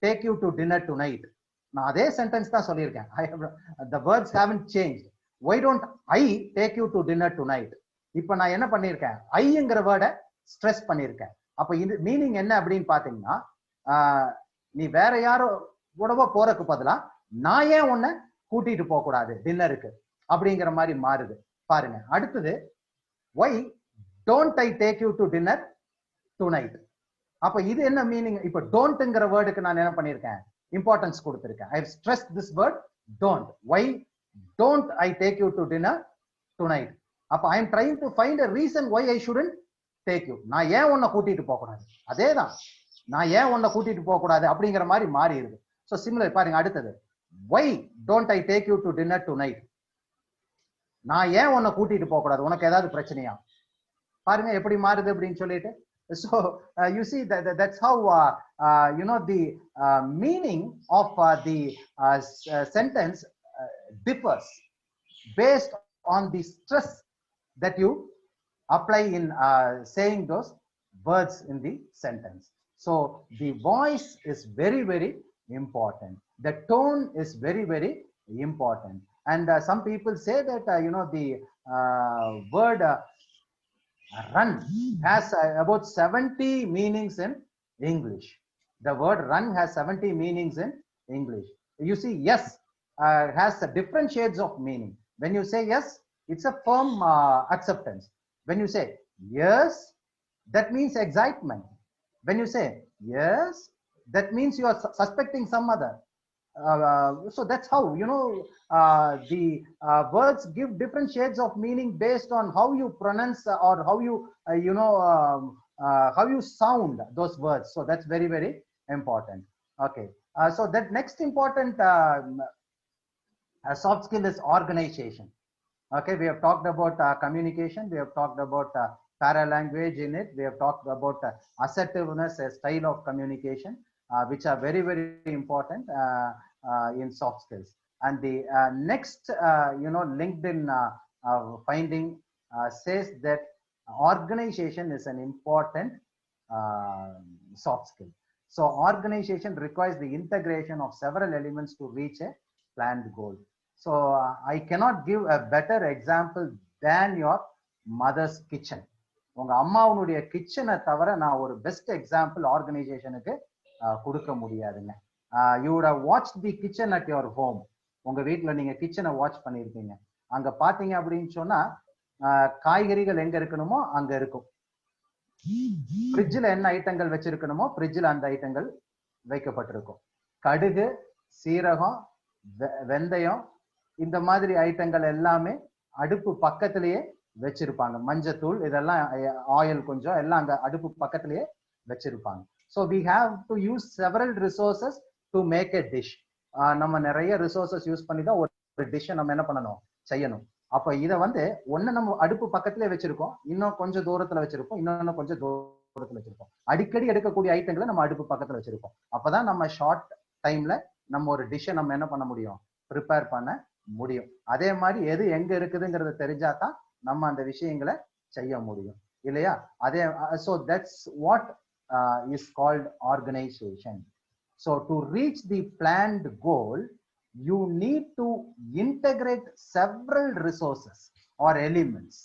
take you to dinner tonight? நான் அதே சென்டென்ஸ் தான் சொல்லியிருக்கேன். The words haven't changed. Why don't I take you to dinner tonight? இப்போ நான் என்ன பண்ணியிருக்கேன், ஐங்கிற வேர்டை ஸ்ட்ரெஸ் பண்ணியிருக்கேன். அப்ப இது மீனிங் என்ன அப்படின்னு பாத்தீங்கன்னா, நீ வேற யாரோ கூடவோ போறதுக்கு பதிலா நான் ஏன் உன்னை கூட்டிட்டு போக கூடாது டின்னருக்கு அப்படிங்கிற மாதிரி மாறுது. பாருங்க அடுத்தது, why don't I take you to dinner tonight? அப்ப இது என்ன மீனிங்? இப்ப டோன்ட்ங்கிற வேர்டுக்கு நான் என்ன பண்ணிருக்கேன், இம்பார்ட்டன்ஸ் கொடுத்திருக்கேன். I have stressed this word don't. Why don't I take you to dinner tonight? அப்ப I am trying to find a reason why I shouldn't take you. நான் ஏன் உன்னை கூட்டிட்டு போக கூடாது, அதேதான் நான் ஏன் உன்னை கூட்டிட்டு போக கூடாது அப்படிங்கிற மாதிரி மாறி இருக்கு. சோ சிமிலர் பாருங்க அடுத்தது, why don't I take you to dinner tonight? நான் ஏன் உன்னை கூட்டிட்டு போக கூடாது, உனக்கு ஏதாவது பிரச்சனையா? பாருங்க எப்படி மாறுது அப்படின்னு சொல்லிட்டு. So you see that's how the meaning of the sentence differs based on the stress that you apply in saying those words in the sentence. So the voice is very, very important. The tone is very, very important. And some people say that the word run has about 70 meanings in English. The word run has 70 meanings in English. You see, yes has different shades of meaning. When you say yes, it's a firm acceptance. When you say yes, that means excitement. When you say yes, that means you are suspecting some other. So that's how the words give different shades of meaning based on how you pronounce or how you how you sound those words. So that's very, very important. Okay, so that next important A soft skill is organization. Okay, we have talked about communication. We have talked about paralanguage in it. We have talked about assertiveness, a style of communication, which are very, very important in soft skills. And the next, LinkedIn finding says that organization is an important soft skill. So organization requires the integration of several elements to reach a planned goal. So I cannot give a better example than your mother's kitchen. உங்க அம்மாவுடைய கிச்சனை தவிர நான் ஒரு best example ஆர்கனைசேஷனுக்கு கொடுக்க முடியாதுங்க. You would have watched the kitchen at your home. உங்க வீட்டில் நீங்க கிச்சனை வாட்ச் பண்ணியிருப்பீங்க. அங்க பாத்தீங்க அப்படின்னு சொன்னா காய்கறிகள் எங்க இருக்கணுமோ அங்க இருக்கும். ஃப்ரிட்ஜில் என்ன ஐட்டங்கள் வச்சிருக்கணுமோ ஃப்ரிட்ஜில் அந்த ஐட்டங்கள் வைக்கப்பட்டிருக்கும். கடுகு, சீரகம், வெந்தயம், இந்த மாதிரி ஐட்டங்கள் எல்லாமே அடுப்பு பக்கத்திலேயே வச்சிருப்பாங்க. மஞ்சத்தூள், இதெல்லாம் ஆயில் கொஞ்சம் எல்லாம் அங்க அடுப்பு பக்கத்திலேயே வச்சிருப்பாங்க. So we have to use several resources to make a dish. நம்ம நிறைய ரிசோர்சஸ் யூஸ் பண்ணி தான் ஒரு டிஷ்ஷை நம்ம என்ன பண்ணணும், செய்யணும். அப்ப இதை ஒன்னு நம்ம அடுப்பு பக்கத்திலே வச்சிருக்கோம், இன்னும் கொஞ்சம் தூரத்துல வச்சிருக்கோம், இன்னொன்னு கொஞ்சம் தூரத்துல வச்சிருக்கோம். அடிக்கடி எடுக்கக்கூடிய ஐட்டங்களை நம்ம அடுப்பு பக்கத்துல வச்சிருக்கோம். அப்பதான் நம்ம ஷார்ட் டைம்ல நம்ம ஒரு டிஷ்ஷை நம்ம என்ன பண்ண முடியும், ப்ரிப்பேர் பண்ண முடியும். அதே மாதிரி எது எங்க இருக்குதுங்கிறத தெரிஞ்சாதான் நம்ம அந்த விஷயங்களை செய்ய முடியும் இல்லையா? அதே so that's what is called organization. So to reach the planned goal, you need to integrate several resources or elements.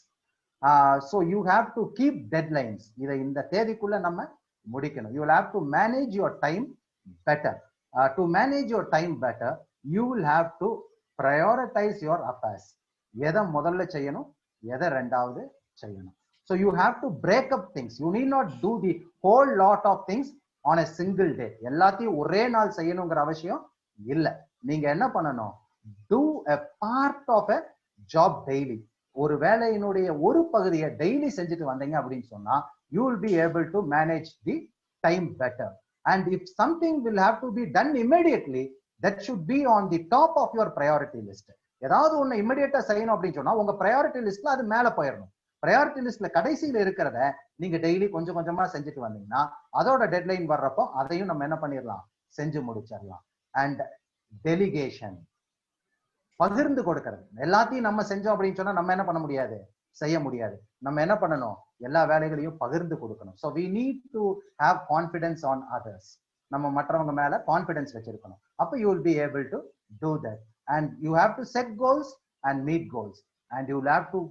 So you have to keep deadlines. இதை இந்த தேதிக்குள்ள நம்ம முடிக்கணும். You will have to manage your time better. To manage your time better, you will have to prioritize your affairs. எதை முதல்ல செய்யணும், எதை ரெண்டாவது செய்யணும். So you have to break up things. You need not do the whole lot of things on a single day. எல்லாத்தையும் ஒரே நாள் செய்யணுங்கிற அவசியம் இல்லை. நீங்க என்ன பண்ணணும், do a part of a job daily. ஒரு வேலையினுடைய ஒரு பகுதியை டெய்லி செஞ்சுட்டு வந்தீங்க அப்படின்னு சொன்னா you will be able to manage the time better. And if something will have to be done immediately, that should be on the top of your priority list. ஏதாவது ஒண்ணு இமிடியேட்டா செய்யணும் அப்படின்னு சொன்னா உங்க priority listல அது மேல போயிடணும். priority listல கடைசியில இருக்கிறத நீங்க டெய்லி கொஞ்சம் கொஞ்சமா செஞ்சுட்டு வந்தீங்கன்னா அதோட டெட்லைன் வர்றப்போ அதையும் நம்ம என்ன பண்ணிடலாம், செஞ்சு முடிச்சிடலாம். அண்ட் டெலிகேஷன், பகிர்ந்து கொடுக்கிறது. எல்லாத்தையும் நம்ம செஞ்சோம் அப்படின்னு சொன்னா நம்ம என்ன பண்ண முடியாது, செய்ய முடியாது. நம்ம என்ன பண்ணணும், எல்லா வேலைகளையும் பகிர்ந்து கொடுக்கணும். So we need to have confidence on others. நம்ம மற்றவங்க மேல கான்ஃபிடன்ஸ் வச்சிருக்கணும். அப்போ you will be able to do that. And you have to set goals and meet goals. And you will have to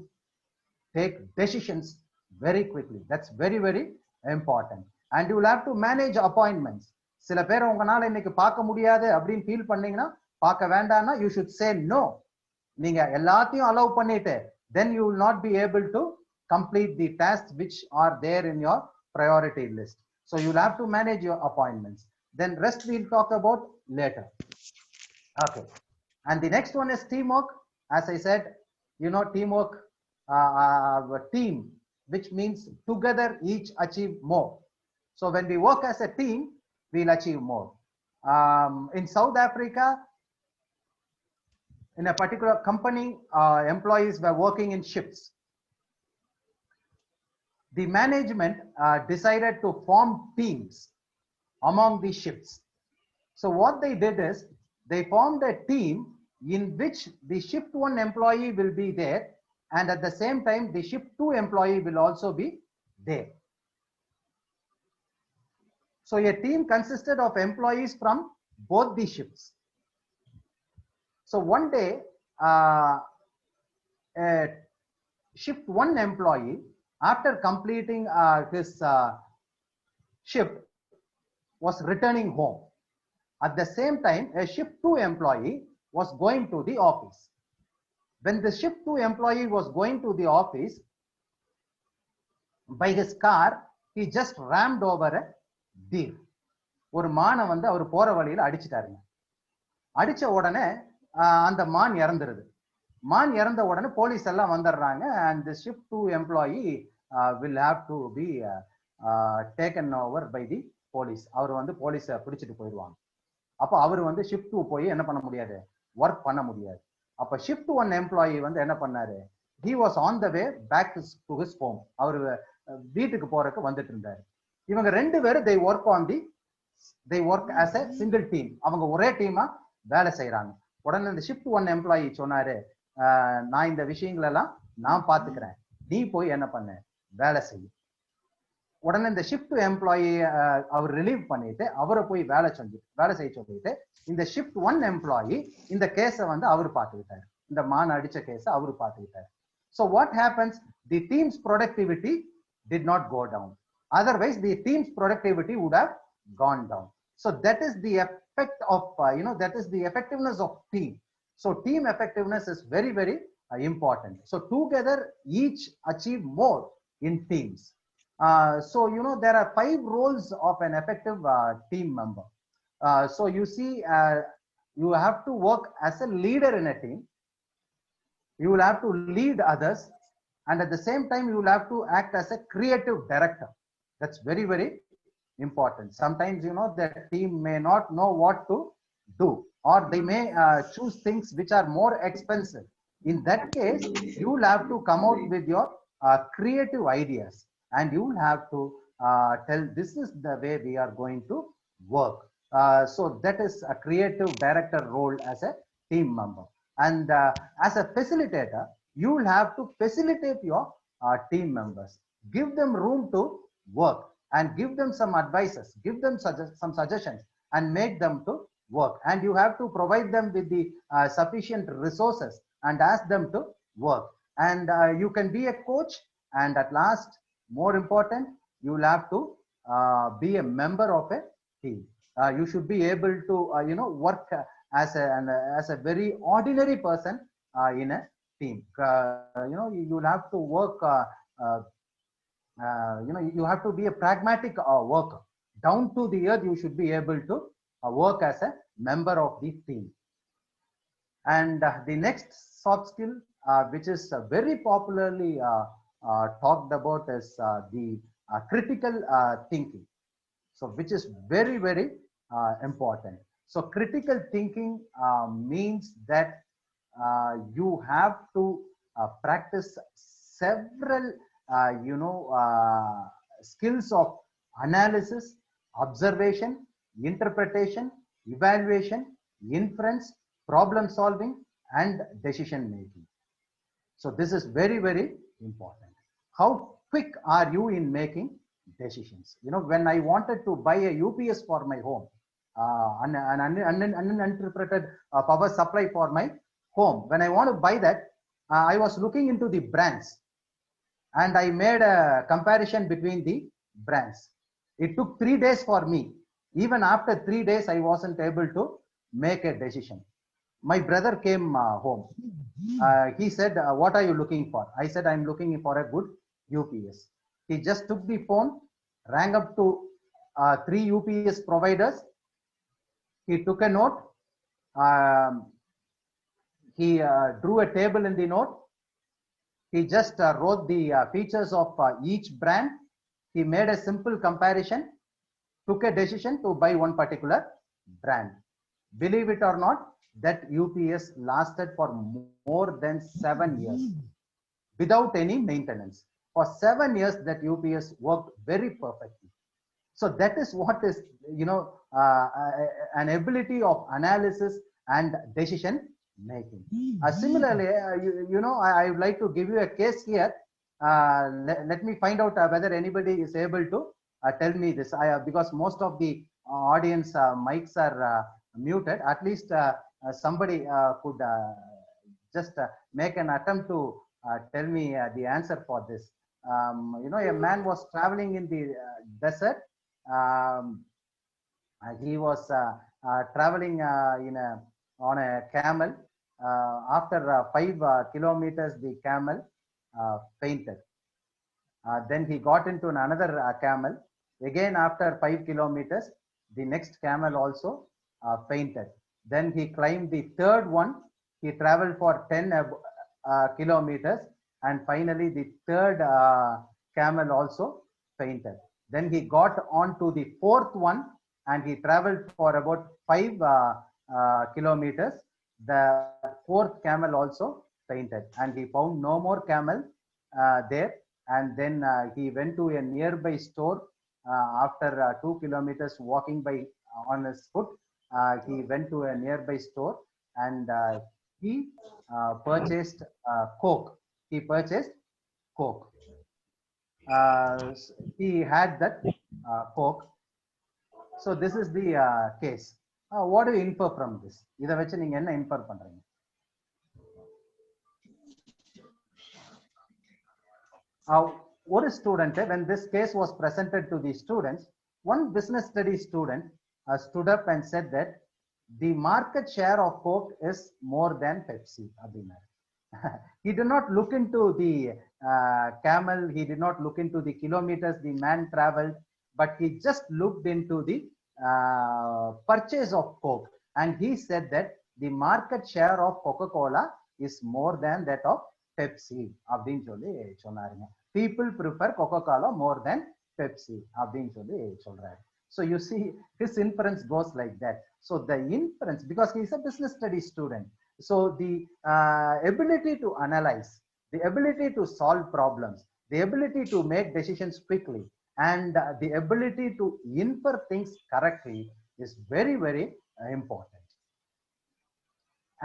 take decisions very quickly. That's very, very important. And you will have to manage appointments. சில பேர் உங்களால இன்னைக்கு பார்க்க முடியாது அப்படின்னு feel பண்ணீங்கன்னா, பார்க்க வேண்டாம்னா you should say no. நீங்க எல்லாத்தையும் அலோவ் பண்ணிட்டு then you will not be able to complete the tasks which are there in your priority list. So you will have to manage your appointments. Then rest we'll talk about later. Okay. And the next one is teamwork. As I said, teamwork, team, which means together each achieve more. So when we work as a team, we'll achieve more. In South Africa, in a particular company, employees were working in shifts. The management decided to form teams among the shifts. So what they did is they formed a team in which the shift 1 employee will be there, and at the same time the shift 2 employee will also be there. So a team consisted of employees from both the shifts. So one day a shift 1 employee, after completing his shift, was returning home. At the same time a shift 2 employee was going to the office. When the shift 2 employee was going to the office, by his car he just rammed over a deer. ஒரு மானை அவர் போற வழியில அடிச்சிட்டாருங்க. அடிச்ச உடனே அந்த மான் இறந்துருது. மான் இறந்த உடனே போலீஸ் எல்லாம் வந்துடுறாங்க. and the shift 2 employee will have to be taken over by the police. அவர் போலீஸை பிடிச்சிட்டு போயிடுவாங்க. அப்போ அவர் shift 2 போய் என்ன பண்ண முடியாது, ஒர்க் பண்ண முடியாது. அப்ப ஷிஃப்ட் ஒன் எம்ப்ளாயி வந்து என்ன பண்ணாரு, he was on the way back to his home. அவர் வீட்டுக்கு போறதுக்கு வந்துட்டு இருந்தாரு. இவங்க ரெண்டு பேரும் they work as a single team. அவங்க ஒரே டீமா வேலை செய்யறாங்க. உடனே இந்த ஷிஃப்ட் ஒன் எம்ப்ளாயி சொன்னாரு, நான் இந்த விஷயங்கள் எல்லாம் நான் பாத்துக்கிறேன், நீ போய் என்ன பண்ண வேலை செய்ய. உடனே இந்த ஷிஃப்ட் எம்ப்ளாயி அவர் ரிலீவ் பண்ணிட்டு அவரை போய் வேலை செய்ய சொல்லிட்டு இந்த ஷிஃப்ட் ஒன் எம்ப்ளாயி இந்த கேஸை வந்து அவர் பார்த்துக்கிட்டாரு, இந்த மான் அடிச்ச கேஸை அவர் பார்த்துக்கிட்டாரு. So what happens? The team's productivity did not go down. Otherwise, the team's productivity would have gone down. So that is the effect of, that is the effectiveness of team. So team effectiveness is very, very important. So together, each achieve more in teams. So, there are 5 roles of an effective team member. So you see, you have to work as a leader in a team. You will have to lead others, and at the same time you will have to act as a creative director. That's very, very important. Sometimes the team may not know what to do, or they may choose things which are more expensive. In that case, you will have to come out with your creative ideas, and you will have to tell this is the way we are going to work. So that is a creative director role as a team member. And as a facilitator, you will have to facilitate your team members, give them room to work, and give them some advices, give them some suggestions, and make them to work. And you have to provide them with the sufficient resources and ask them to work. And you can be a coach, and at last, more important, you will have to be a member of a team. You should be able to work as a very ordinary person in a team. You will have to work, you have to be a pragmatic worker. Down to the earth, you should be able to work as a member of the team. And the next soft skill, which is very popularly talked about, is the critical thinking. So which is very, very important. So critical thinking means that you have to practice several, skills of analysis, observation, interpretation, evaluation, inference, problem solving, and decision making. So this is very, very important. How quick are you in making decisions? When I wanted to buy a UPS for my home, an uninterpreted power supply for my home, when I want to buy that, I was looking into the brands, and I made a comparison between the brands. It took 3 days for me. Even after 3 days, I wasn't able to make a decision. My brother came home. He said, what are you looking for? I said, I'm looking for a good UPS. He just took the phone, rang up to 3 UPS providers. He took a note. He drew a table in the note. He just wrote the features of each brand. He made a simple comparison, took a decision to buy one particular brand. Believe it or not, that UPS lasted for more than 7 years without any maintenance. For 7 years, that UPS worked very perfectly. So that is what is, an ability of analysis and decision making. Similarly, I would like to give you a case here. Let me find out whether anybody is able to tell me this, because most of the audience mics are muted. At least somebody could just make an attempt to tell me the answer for this. A man was traveling in the desert. He was traveling on a camel. After 5 kilometers, the camel fainted. Then he got into another camel. Again, after 5 kilometers, the next camel also fainted. Then he climbed the third one. He traveled for 10 kilometers, and finally the third camel also fainted. Then he got on to the fourth one, and he traveled for about 5 kilometers. the fourth camel also fainted, and he found no more camel there. And then he went to a nearby store after 2 kilometers walking by on his foot. He went to a nearby store and he purchased Coke. He purchased Coke. He had that Coke. So this is the case. What do you infer from this? இதை வச்சு நீங்க என்ன infer பண்றீங்க? One student, when this case was presented to the students, one business studies student stood up and said that the market share of Coke is more than Pepsi. He did not look into the camel, he did not look into the kilometers the man traveled, but he just looked into the purchase of Coke, and he said that the market share of Coca-Cola is more than that of Pepsi. அப்படின்னு சொல்லி சொன்னாருங்க. People prefer Coca-Cola more than Pepsi அப்படின்னு சொல்லி சொல்றாரு. So you see, his inference goes like that. So the inference, because he is a business studies student, so the ability to analyze, the ability to solve problems, the ability to make decisions quickly, and the ability to infer things correctly is very, very important.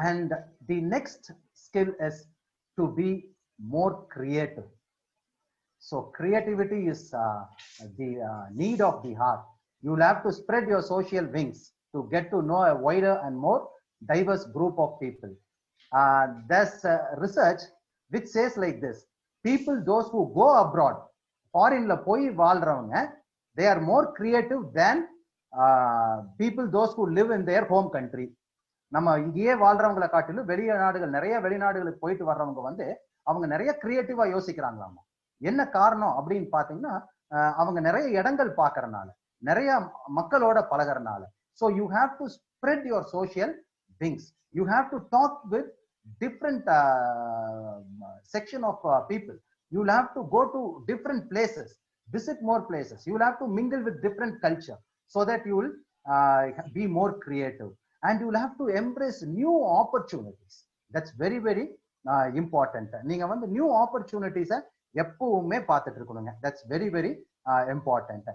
And the next skill is to be more creative. So creativity is the need of the heart. You will have to spread your social wings to get to know a wider and more diverse group of people. There's research which says like this: people, those who go abroad, foreign la poi வாழ்றவங்க, they are more creative than people those who live in their home country. நம்ம இங்கேயே வாழ்றவங்களை காட்டிலும் வெளிநாடுகள், நிறைய வெளிநாடுகளுக்கு போயிட்டு வர்றவங்க வந்து அவங்க நிறைய கிரியேட்டிவா யோசிக்கிறாங்களாமா. என்ன காரணம் அப்படின்னு பாத்தீங்கன்னா, அவங்க நிறைய இடங்கள் பார்க்கறனால, நிறைய மக்களோட பழகறனால. So you have to spread your social wings. You have to talk with different section of people. You will have to go to different places, visit more places. You will have to mingle with different culture so that you will be more creative, and you will have to embrace new opportunities. That's very, very important. நீங்க வந்து new opportunities எப்பவுமே பார்த்துட்டு இருக்கணுங்க. That's very, very important.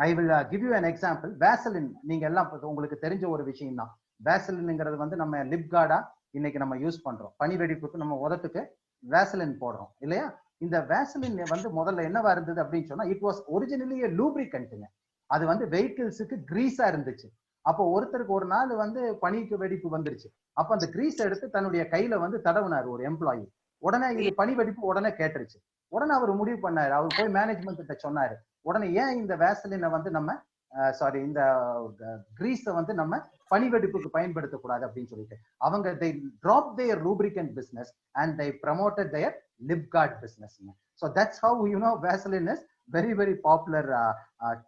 I will give you an example. Vaseline, நீங்க எல்லாம் உங்களுக்கு தெரிஞ்ச ஒரு விஷயம் தான். Vaseline வந்து நம்ம லிப் கார்டா இன்னைக்கு நம்ம யூஸ் பண்றோம். பனி வெடிப்புக்கு நம்ம உதட்டுக்கு Vaseline போடுறோம் இல்லையா? இந்த Vaseline வந்து முதல்ல என்னவா இருந்தது அப்படின்னு சொன்னா, it was originally a lubricant. அது வந்து வெஹிக்கிள்ஸுக்கு கிரீஸா இருந்துச்சு. அப்போ ஒருத்தருக்கு ஒரு நாள் வந்து பனிக்கு வெடிப்பு வந்துருச்சு. அப்ப அந்த கிரீஸ் எடுத்து தன்னுடைய கையில வந்து தடவுனாரு ஒரு எம்ப்ளாயி. உடனே இது பனி வெடிப்பு உடனே கேட்டுருச்சு. உடனே அவர் முடிவு பண்ணாரு, அவர் போய் மேனேஜ்மெண்ட் கிட்ட சொன்னாரு, உடனே ஏன் இந்த வேசலினை வந்து நம்ம இந்த கிரீஸை வந்து நம்ம பனி வெடிப்புக்கு பயன்படுத்தக்கூடாது அப்படின்னு சொல்லிட்டு அவங்க they dropped their lubricant business and they promoted their lip guard business. So that's how Vaseline is very, very popular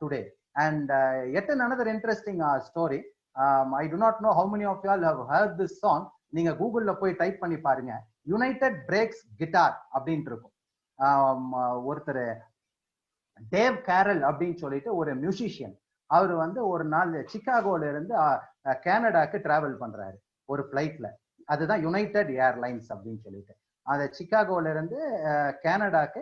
today. And yet another interesting story. I do not know how many of you all have heard this song. நீங்க கூகுள்ல போய் type பண்ணி பாருங்க, United breaks guitar அப்படின்னு இருக்கும். ஒருத்தர் Dave carol அப்படின்னு சொல்லிட்டு ஒரு மியூசிஷியன், அவர் வந்து ஒரு நாள் சிகாகோல இருந்து கனடாக்கு டிராவல் பண்றாரு ஒரு பிளைட்ல. அதுதான் யுனைடெட் ஏர்லைன்ஸ் அப்படின்னு சொல்லிட்டு. அந்த சிகாகோல இருந்து கனடாக்கு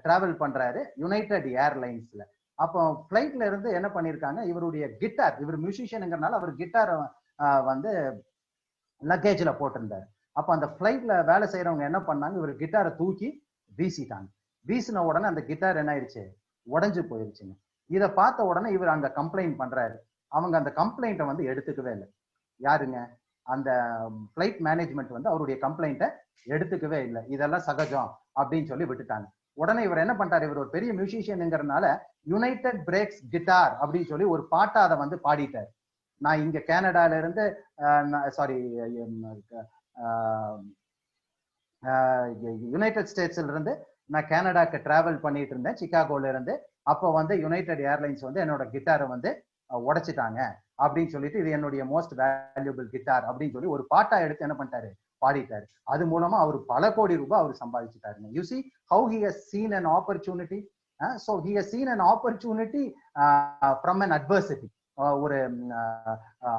டிராவல் பண்றாரு யுனைடெட் ஏர்லைன்ஸ்ல. அப்போ பிளைட்ல இருந்து என்ன பண்ணிருக்காங்க, இவருடைய கிட்டார், இவர் மியூசிஷியனுங்கிறனால அவர் கிட்டாரை வந்து லக்கேஜ்ல போட்டிருந்தாரு. அப்ப அந்த பிளைட்ல வேலை செய்யறவங்க என்ன பண்ணாங்க, இவர் கிட்டாரை தூக்கி வீசிட்டாங்க. வீசின உடனே அந்த கிட்டார் என்ன ஆயிடுச்சு, உடஞ்சு போயிருச்சுங்க. இதை பார்த்த உடனே இவர் அங்க கம்ப்ளைண்ட் பண்றாரு. அவங்க அந்த கம்ப்ளைண்ட்டை வந்து எடுத்துக்கவே இல்லை. யாருங்க, அந்த பிளைட் மேனேஜ்மெண்ட் வந்து அவருடைய கம்ப்ளைண்ட்டை எடுத்துக்கவே இல்லை. இதெல்லாம் சகஜம் அப்படின்னு சொல்லி விட்டுட்டாங்க. உடனே இவர் என்ன பண்றாரு, இவர் ஒரு பெரிய மியூசிஷியனுங்கிறதுனால யுனைடெட் பிரேக்ஸ் கிட்டார் அப்படின்னு சொல்லி ஒரு பாட்டை அதை வந்து பாடிட்டார். நான் இங்க கனடால இருந்து யுனைடெட் ஸ்டேட்ஸ்ல இருந்து நான் கனடாக்கு டிராவல் பண்ணிட்டு இருந்தேன் சிகாகோல இருந்து. அப்போ வந்து யுனைடெட் ஏர்லைன்ஸ் வந்து என்னோட கிட்டாரை வந்து உடைச்சிட்டாங்க அப்படின்னு சொல்லிட்டு, இது என்னுடைய மோஸ்ட் வேல்யூபிள் கிட்டார் அப்படின்னு சொல்லி ஒரு பாட்டா எடுத்து என்ன பண்ணிட்டாரு, பாடிட்டாரு. அது மூலமா அவர் பல கோடி ரூபாய் அவர் சம்பாதிச்சுட்டாருங்க. You see how he has seen an opportunity. So he has seen an opportunity from an adversity. ஒரு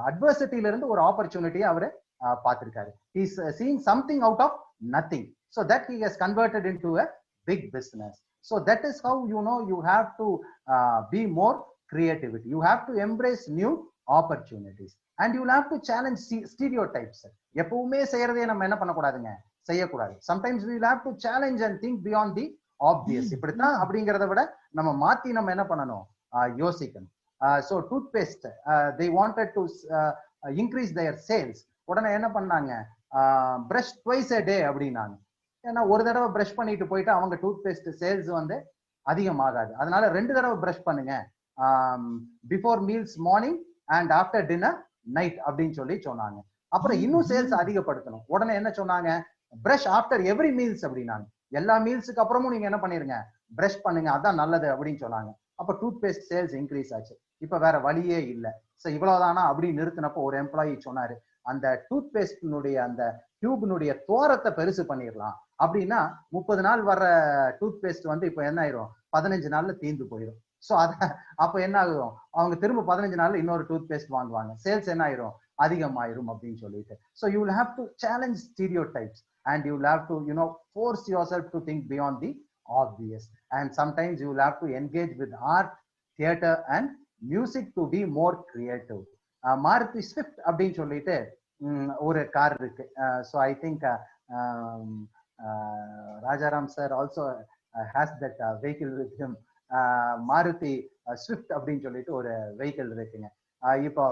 அட்வர்சிட்டில இருந்து ஒரு ஆப்பர்ச்சுனிட்டியை அவரு பார்த்திருக்காரு. He's seen something out of nothing, so that he has converted into a big business. So that is how you have to be more creativity. You have to embrace new opportunities and you will have to challenge stereotypes. எப்பவுமே செய்யறதே நம்ம என்ன பண்ணக்கூடாதுங்க, செய்யக்கூடாது. Sometimes we will have to challenge and think beyond the obvious. இப்படித்தான் அப்படிங்கறத விட நம்ம மாத்தி நம்ம என்ன பண்ணணும், யோசிக்கணும். So toothpaste, they wanted to increase their sales. உடனே என்ன பண்ணாங்க, brush twice a day அப்படின்னாங்க. ஏன்னா ஒரு தடவை பிரஷ் பண்ணிட்டு போயிட்டு அவங்க டூத்பேஸ்ட் சேல்ஸ் வந்து அதிகமாகாது. அதனால 2 தடவை பிரஷ் பண்ணுங்க, before meals morning and after dinner night அப்படின்னு சொல்லி சொன்னாங்க. அப்புறம் இன்னும் சேல்ஸ் அதிகப்படுத்தணும். உடனே என்ன சொன்னாங்க, பிரஷ் ஆஃப்டர் எவ்ரி மீல்ஸ் அப்படின்னாங்க. எல்லா மீல்ஸுக்கு அப்புறமும் நீங்க என்ன பண்ணிருங்க, பிரஷ் பண்ணுங்க, அதான் நல்லது அப்படின்னு சொன்னாங்க. அப்ப டூத்பேஸ்ட் சேல்ஸ் இன்க்ரீஸ் ஆச்சு. இப்ப வேற வழியே இல்லை. ஸோ இவ்வளவுதானா அப்படின்னு நிறுத்தினப்போ ஒரு எம்ப்ளாயி சொன்னாரு, அந்த டூத்பேஸ்டினுடைய அந்த டியூப்னுடைய தோரத்தை பெருசு பண்ணிடலாம் அப்படின்னா 30 நாள் வர்ற டூத்பேஸ்ட் வந்து இப்ப என்ன ஆயிரும், 15 நாள்ல தீந்து போயிடும். ஸோ அப்ப என்ன ஆகும், அவங்க திரும்ப 15 நாள்ல இன்னொரு டூத்பேஸ்ட் வாங்குவாங்க, சேல்ஸ் என்ன ஆயிரும், அதிகமாயிரும் அப்படின்னு சொல்லிட்டு. So you will have to challenge stereotypes and you will have to force yourself to think beyond the obvious, and sometimes you will have to engage with art, theater and music to be more creative. Maruti Swift அப்படின்னு சொல்லிட்டு ஒரு car இருக்கு. So I think Rajaram sir also has that vehicle with him. Maruti Swift அப்படின்னு சொல்லிட்டு ஒரு vehicle இருக்குங்க. இப்போ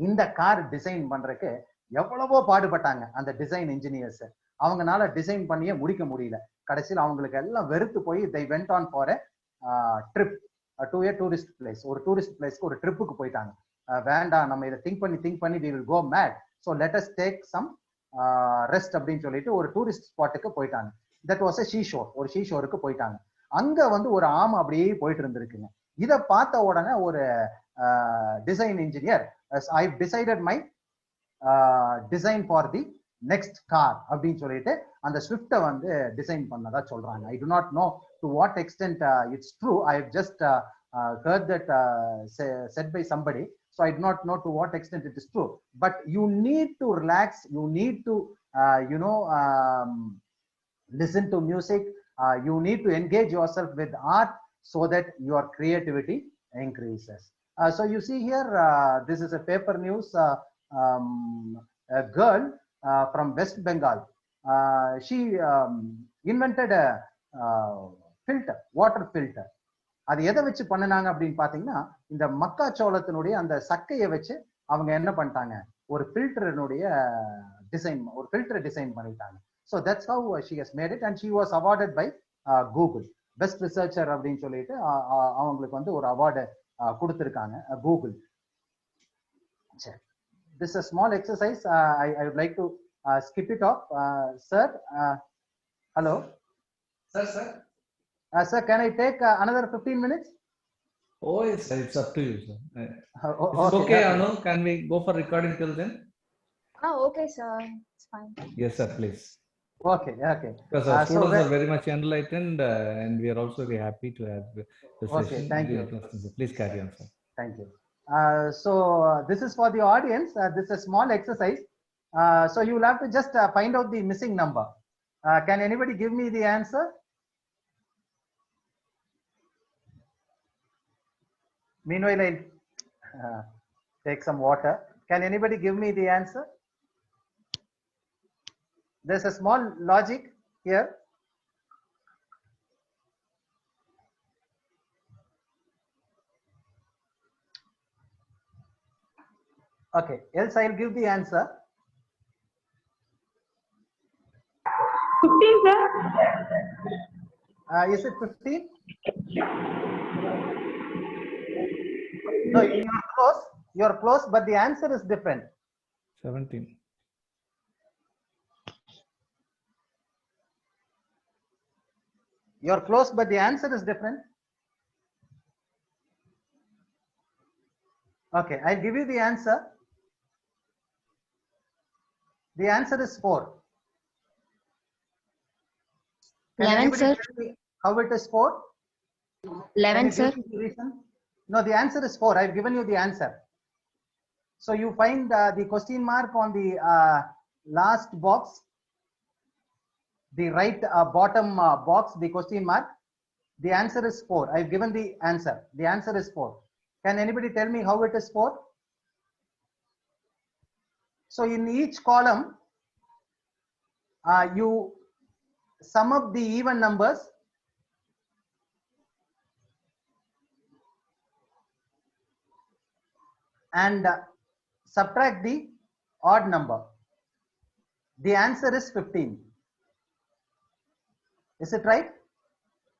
இந்த கார் டிசைன் பண்றதுக்கு எவ்வளவோ பாடுபட்டாங்க அந்த டிசைன் இன்ஜினியர்ஸ். அவங்கனால டிசைன் பண்ணியே முடிக்க முடியல. கடைசியில் அவங்களுக்கு எல்லாம் வெறுத்து போய் they went on for a trip to a tourist place. ஒரு டூரிஸ்ட் பிளேஸ்க்கு ஒரு ட்ரிப்புக்கு போயிட்டாங்க. வேண்டாம், நம்ம இதை திங்க் பண்ணி we will go mad, so let us take some rest அப்படின்னு சொல்லிட்டு ஒரு டூரிஸ்ட் ஸ்பாட்டுக்கு போயிட்டாங்க. that was a seashore. ஒரு seashoreக்கு போயிட்டாங்க. அங்க வந்து ஒரு ஆமை அப்படியே போயிட்டு இருந்திருக்குங்க. இதை பார்த்த உடனே ஒரு design engineer, I decided my design for the next car அப்படின்னு சொல்லிட்டு அந்த ஸ்விஃப்டை வந்து டிசைன் பண்ணதா சொல்றாங்க. I do not know to what extent it's true. I have just heard that said by somebody. So I do not know to what extent it is true, but you need to relax, you need to listen to music, you need to engage yourself with art so that your creativity increases. So you see here, this is a paper news. A girl from West Bengal, she invented a filter, water filter. அது எதை வச்சு பண்ணினாங்க அப்படின்னு பாத்தீங்கன்னா, இந்த மக்காச்சோளத்தினுடைய அந்த சக்கையை வச்சு அவங்க என்ன பண்ணிட்டாங்க, ஒரு ஃபில்டரினுடைய ஃபில்டர் டிசைன் பண்ணிட்டாங்க. So that's how she has made it and she was awarded by Google best researcher அப்படின்னு சொல்லிட்டு அவங்களுக்கு வந்து ஒரு அவார்டு கொடுத்துருக்காங்க கூகுள். சரி, this is a small exercise. I would like to skip it off. Sir, hello. Sir. Sir, can I take another 15 minutes? Oh, yes, sir. It's up to you, sir. Okay, okay, Anu. Can we go for recording till then? Okay, sir. It's fine. Yes, sir, please. Okay. Because our students are very much enlightened and we are also very happy to have the session. Okay, thank you. Please carry on, sir. Thank you. So this is for the audience. This is a small exercise. So you will have to just find out the missing number. Can anybody give me the answer? Meanwhile, I'll take some water. Can anybody give me the answer? There's a small logic here. Okay, else I'll give the answer. 15, sir. Is it 15? No, you're close, but the answer is different. 17. You're close, but the answer is different. Okay, I'll give you the answer. The answer is 4. 11, sir. How it is 4? 11, sir. No, No, the answer is 4. I've given you the answer. So you find the question mark on the last box, the right bottom box, the question mark. The answer is 4. I've given the answer. The answer is 4. Can anybody tell me how it is 4? So in each column, you sum up the even numbers and subtract the odd number. The answer is 15. Is it right?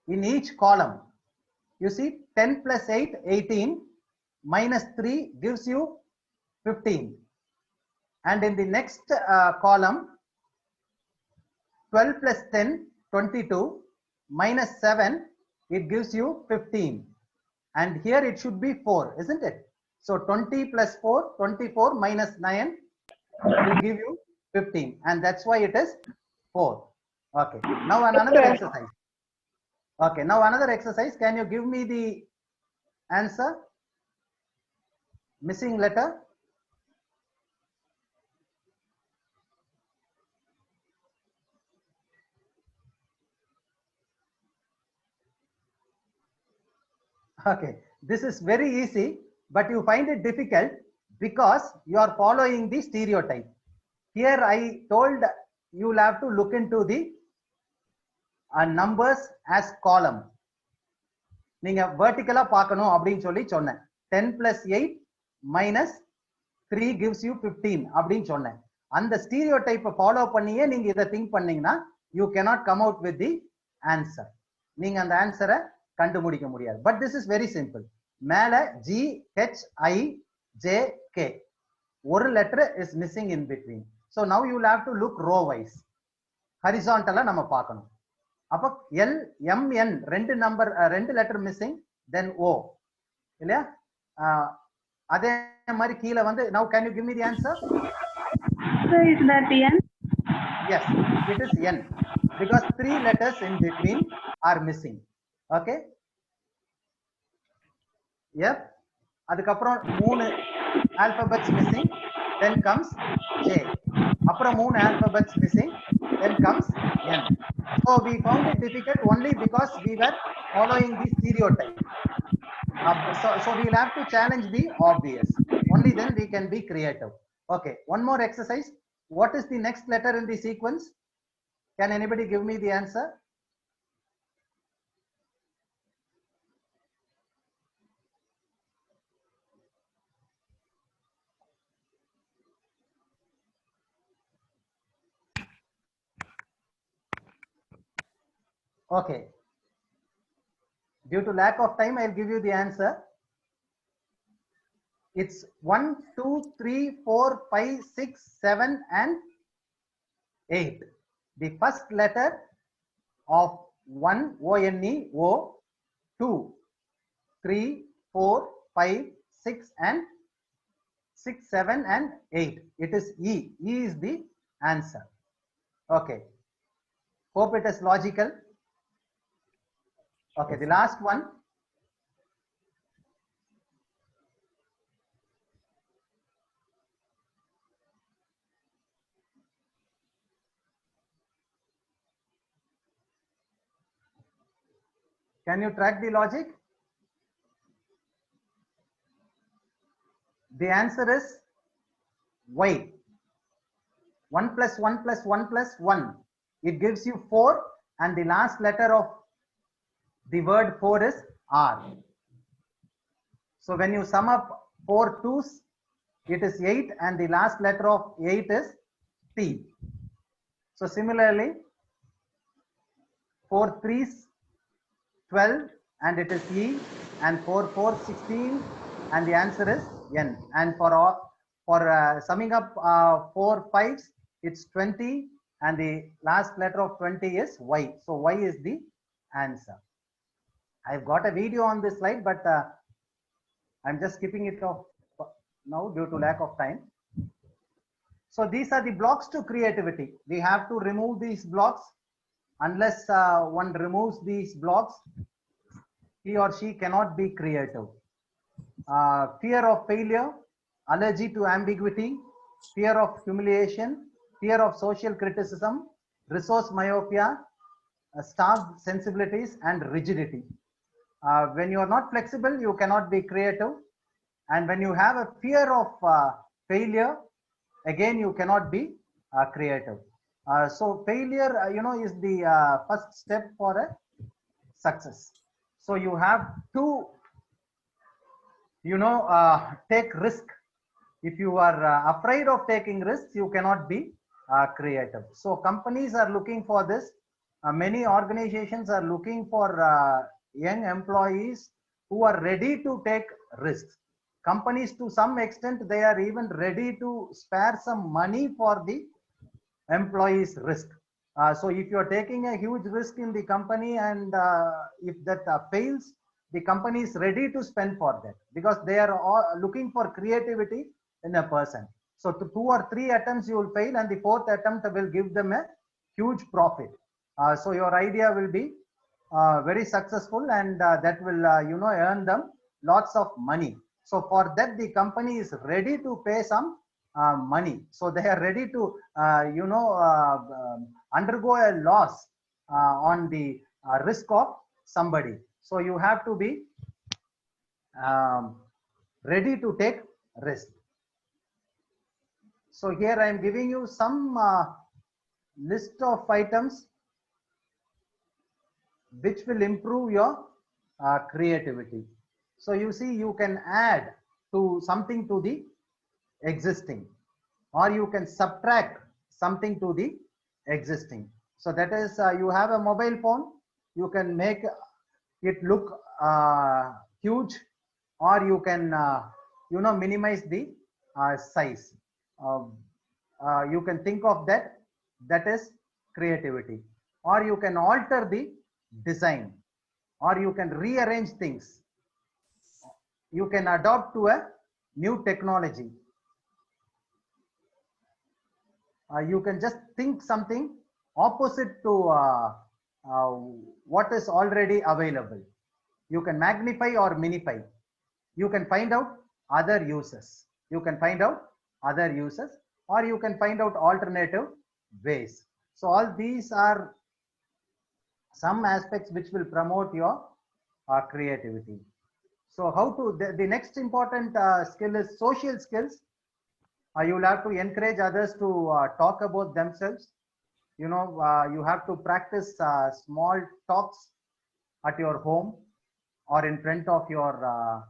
In each column, you see 10 plus 8, 18, minus 3 gives you 15. And in the next column, 12 plus 10, 22, minus 7, it gives you 15. And here it should be 4, isn't it? So 20 plus 4, 24, minus 9 will give you 15. And that's why it is 4. Okay. Now another exercise. Okay. Now another exercise. Can you give me the answer? Missing letter. Okay, this is very easy, but you find it difficult because you are following the stereotype. Here I told you will have to look into the numbers as column. நீங்க vertical பார்க்கணும் அப்படின்னு சொல்லி சொன்னேன். 10 plus 8 minus 3 gives you 15 அப்படின்னு சொன்னேன். அந்த stereotype follow பண்ணியே நீங்க இதை think பண்ணீங்கன்னா you cannot come out with the answer. நீங்க அந்த ஆன்சரை கண்டுபிடிக்க முடியாது. But this is very simple. மேல G H I J K ஒரு letter is missing in between. So now you will have to look row wise. Horizontal நம்ம பார்க்கணும். அப்ப L M N ரெண்டு நம்பர் ரெண்டு லெட்டர் மிஸ்ஸிங், தென் O இல்லையா? அதே மாதிரி கீழே வந்து now can you give me the answer? So is that N? Yes, it is N because 3 letters in between are missing. Okay. Yep. அதுக்கப்புறம் 3 alphabets missing, then comes J. அப்புறம் 3 alphabets missing, then comes N. So we found it difficult only because we were following the stereotype. So we will have to challenge the obvious. Only then we can be creative. Okay, one more exercise. What is the next letter in the sequence? Can anybody give me the answer? Okay. Due to lack of time, I'll give you the answer. It's 1, 2, 3, 4, 5, 6, 7, and 8. The first letter of 1, O-N-E, O, 2, 3, 4, 5, 6, and 6, 7, and 8. It is E. E is the answer. Okay. Hope it is logical. Okay, the last one. Can you track the logic? The answer is Y. 1 plus 1 plus 1 plus 1. It gives you 4, and the last letter of the word 4 is R. So when you sum up 4 2s, it is 8, and the last letter of 8 is T. So similarly, 4 3s 12, and it is E, and 4 4 16, and the answer is N. And for summing up 4 5s, it's 20, and the last letter of 20 is Y. So Y is the answer. I've got a video on this slide, but I'm just skipping it off now due to lack of time. So these are the blocks to creativity. We have to remove these blocks. Unless one removes these blocks, he or she cannot be creative. fear of failure, allergy to ambiguity, fear of humiliation, fear of social criticism, resource myopia, starved sensibilities, and rigidity. When you are not flexible, you cannot be creative. And when you have a fear of failure, again, you cannot be creative. So failure, is the first step for a success. So you have to, take risk. If you are afraid of taking risks, you cannot be creative. So companies are looking for this. Many organizations are looking for young employees who are ready to take risks. Companies, to some extent, they are even ready to spare some money for the employees risk. So if you are taking a huge risk in the company, and if that fails, the company is ready to spend for that, because they are all looking for creativity in a person. So to 2 or 3 attempts you will fail, and the 4th attempt will give them a huge profit. So your idea will be very successful, and that will earn them lots of money. So for that, the company is ready to pay some money. So they are ready to undergo a loss on the risk of somebody. So you have to be ready to take risk. So here I am giving you some list of items which will improve your creativity. So you see, you can add to something to the existing, or you can subtract something to the existing. So that is, you have a mobile phone, you can make it look huge, or you can minimize the size. You can think of that. That is creativity. Or you can alter the design, or you can rearrange things. You can adopt to a new technology. You can just think something opposite to what is already available. You can magnify or minify. You can find out other uses. You can find out other uses, or you can find out alternative ways. So all these are some aspects which will promote your creativity. So how to, the next important skill is social skills. You will have to encourage others to talk about themselves. You have to practice small talks at your home or in front of your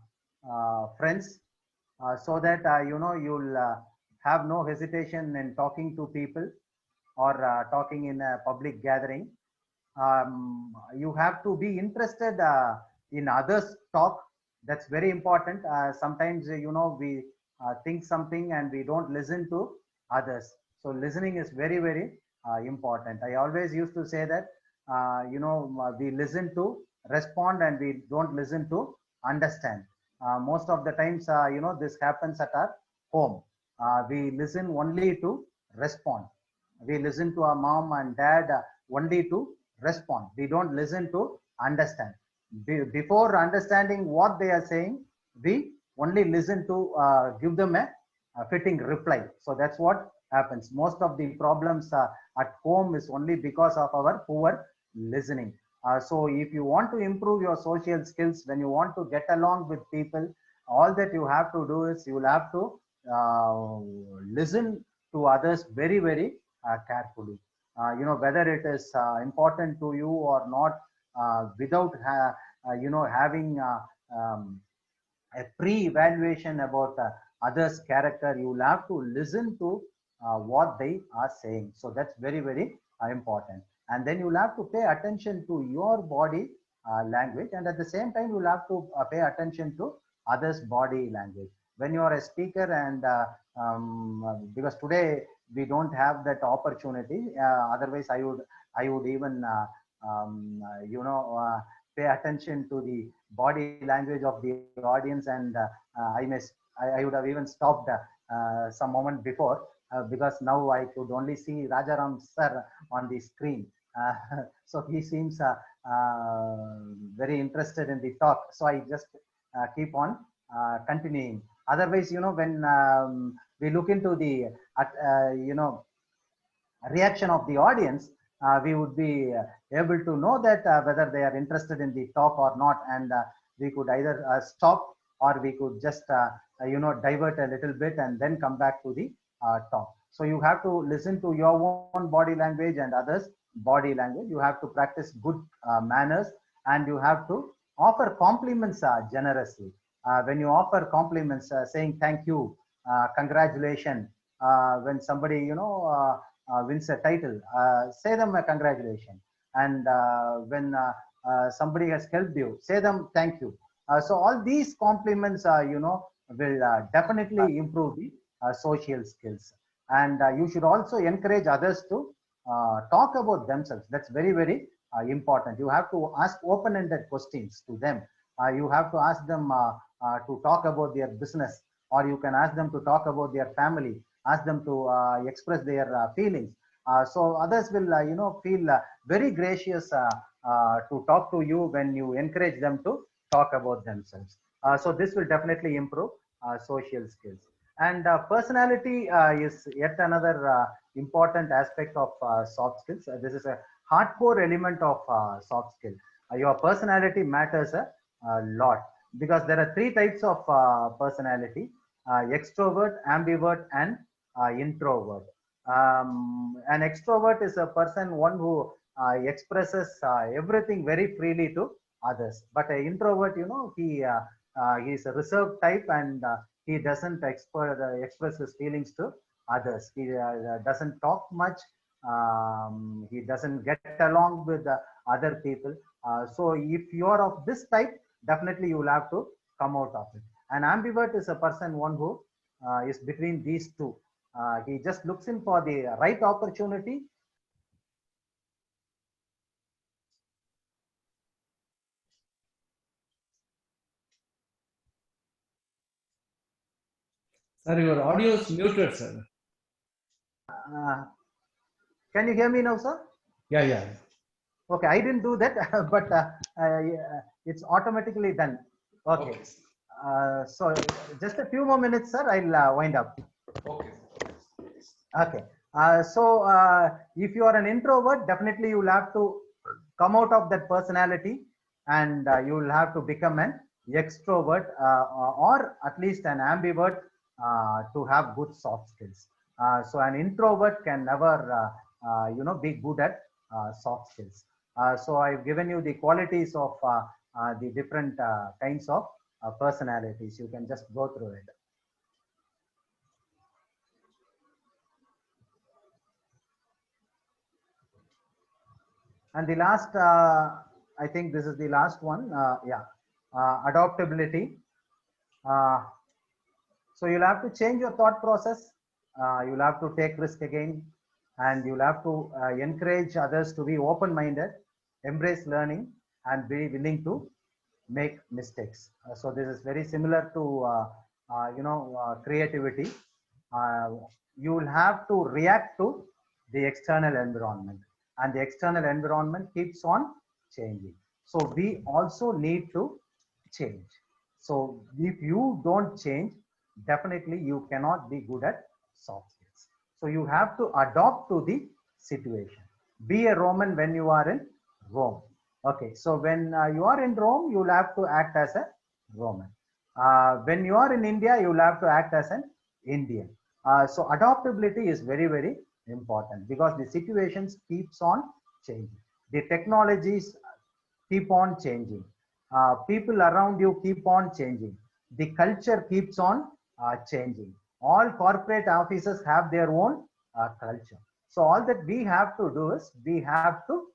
friends, so that you'll have no hesitation in talking to people, or talking in a public gathering. You have to be interested in others' talk. That's very important. Sometimes we think something and we don't listen to others. So listening is very, very important. I always used to say that we listen to respond, and we don't listen to understand. Most of the times this happens at our home. We listen only to respond. We listen to our mom and dad only to respond. We don't listen to understand. Before understanding what they are saying, we only listen to give them a fitting reply. So that's what happens. Most of the problems at home is only because of our poor listening. So if you want to improve your social skills, when you want to get along with people, all that you have to do is you will have to listen to others very, very carefully. Whether it is important to you or not, without having a pre-evaluation about others' character, you will have to listen to what they are saying. So that's very, very important. And then you'll have to pay attention to your body language, and at the same time you'll have to pay attention to others' body language. When you are a speaker, and because today we don't have that opportunity, otherwise I would even pay attention to the body language of the audience, and I would have even stopped some moment before, because now I could only see Rajaram sir on the screen. So he seems very interested in the talk. So I just keep on continuing. Otherwise, when we look into the reaction of the audience, we would be able to know that whether they are interested in the talk or not, and we could either stop, or we could just divert a little bit and then come back to the talk. So you have to listen to your own body language and others body language. You have to practice good manners, and you have to offer compliments generously. When you offer compliments, saying thank you, congratulations, when somebody wins a title, say them a congratulations. And when somebody has helped you, say them thank you. So all these compliments will definitely improve the social skills. And you should also encourage others to talk about themselves. That's very, very important. You have to ask open-ended questions to them. You have to ask them to talk about their business, or you can ask them to talk about their family, ask them to express their feelings. So others will feel very gracious to talk to you when you encourage them to talk about themselves. So this will definitely improve social skills. And personality is yet another important aspect of soft skills. This is a hardcore element of soft skill. Your personality matters a lot, because there are three types of personality: extrovert, ambivert, and introvert. An extrovert is a one who expresses everything very freely to others. But an introvert, he is a reserved type, and he doesn't express his feelings to others. He doesn't talk much. He doesn't get along with other people. So if you are of this type, definitely you will have to come out of it. An ambivert is a one who is between these two. He just looks in for the right opportunity. Sir, your audio is muted, sir. Can you hear me now, sir? Yeah. Okay, I didn't do that, but it's automatically done. Okay. So just a few more minutes, sir. I'll wind up. Okay. So if you are an introvert, definitely you will have to come out of that personality, and you will have to become an extrovert, or at least an ambivert, to have good soft skills. So an introvert can never be good at soft skills. So I've given you the qualities of the different kinds of personalities. You can just go through it. And the last, I think this is the last one. Adaptability. So you'll have to change your thought process. You'll have to take risk again, and you'll have to encourage others to be open-minded, embrace learning, and be willing to make mistakes. So this is very similar to creativity. You will have to react to the external environment, and the external environment keeps on changing. So we also need to change. So if you don't change, definitely you cannot be good at soft skills. So you have to adapt to the situation. Be a Roman when you are in Rome. Okay, so when you are in Rome, you will have to act as a Roman. When you are in India, you will have to act as an Indian. So adaptability is very, very important, because the situations keeps on changing. The technologies keep on changing. People around you keep on changing. The culture keeps on changing. All corporate offices have their own culture. So all that we have to do is we have to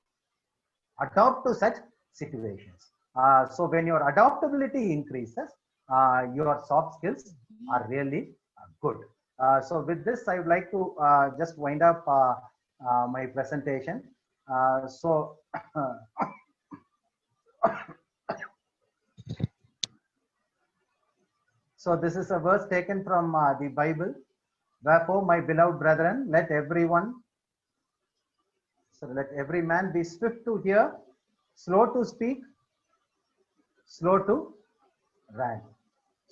adapt to such situations. So when your adaptability increases, your soft skills are really good. So with this, I would like to just wind up my presentation. So so this is a verse taken from the Bible. Wherefore, my beloved brethren, let every man be swift to hear, slow to speak, slow to wrath.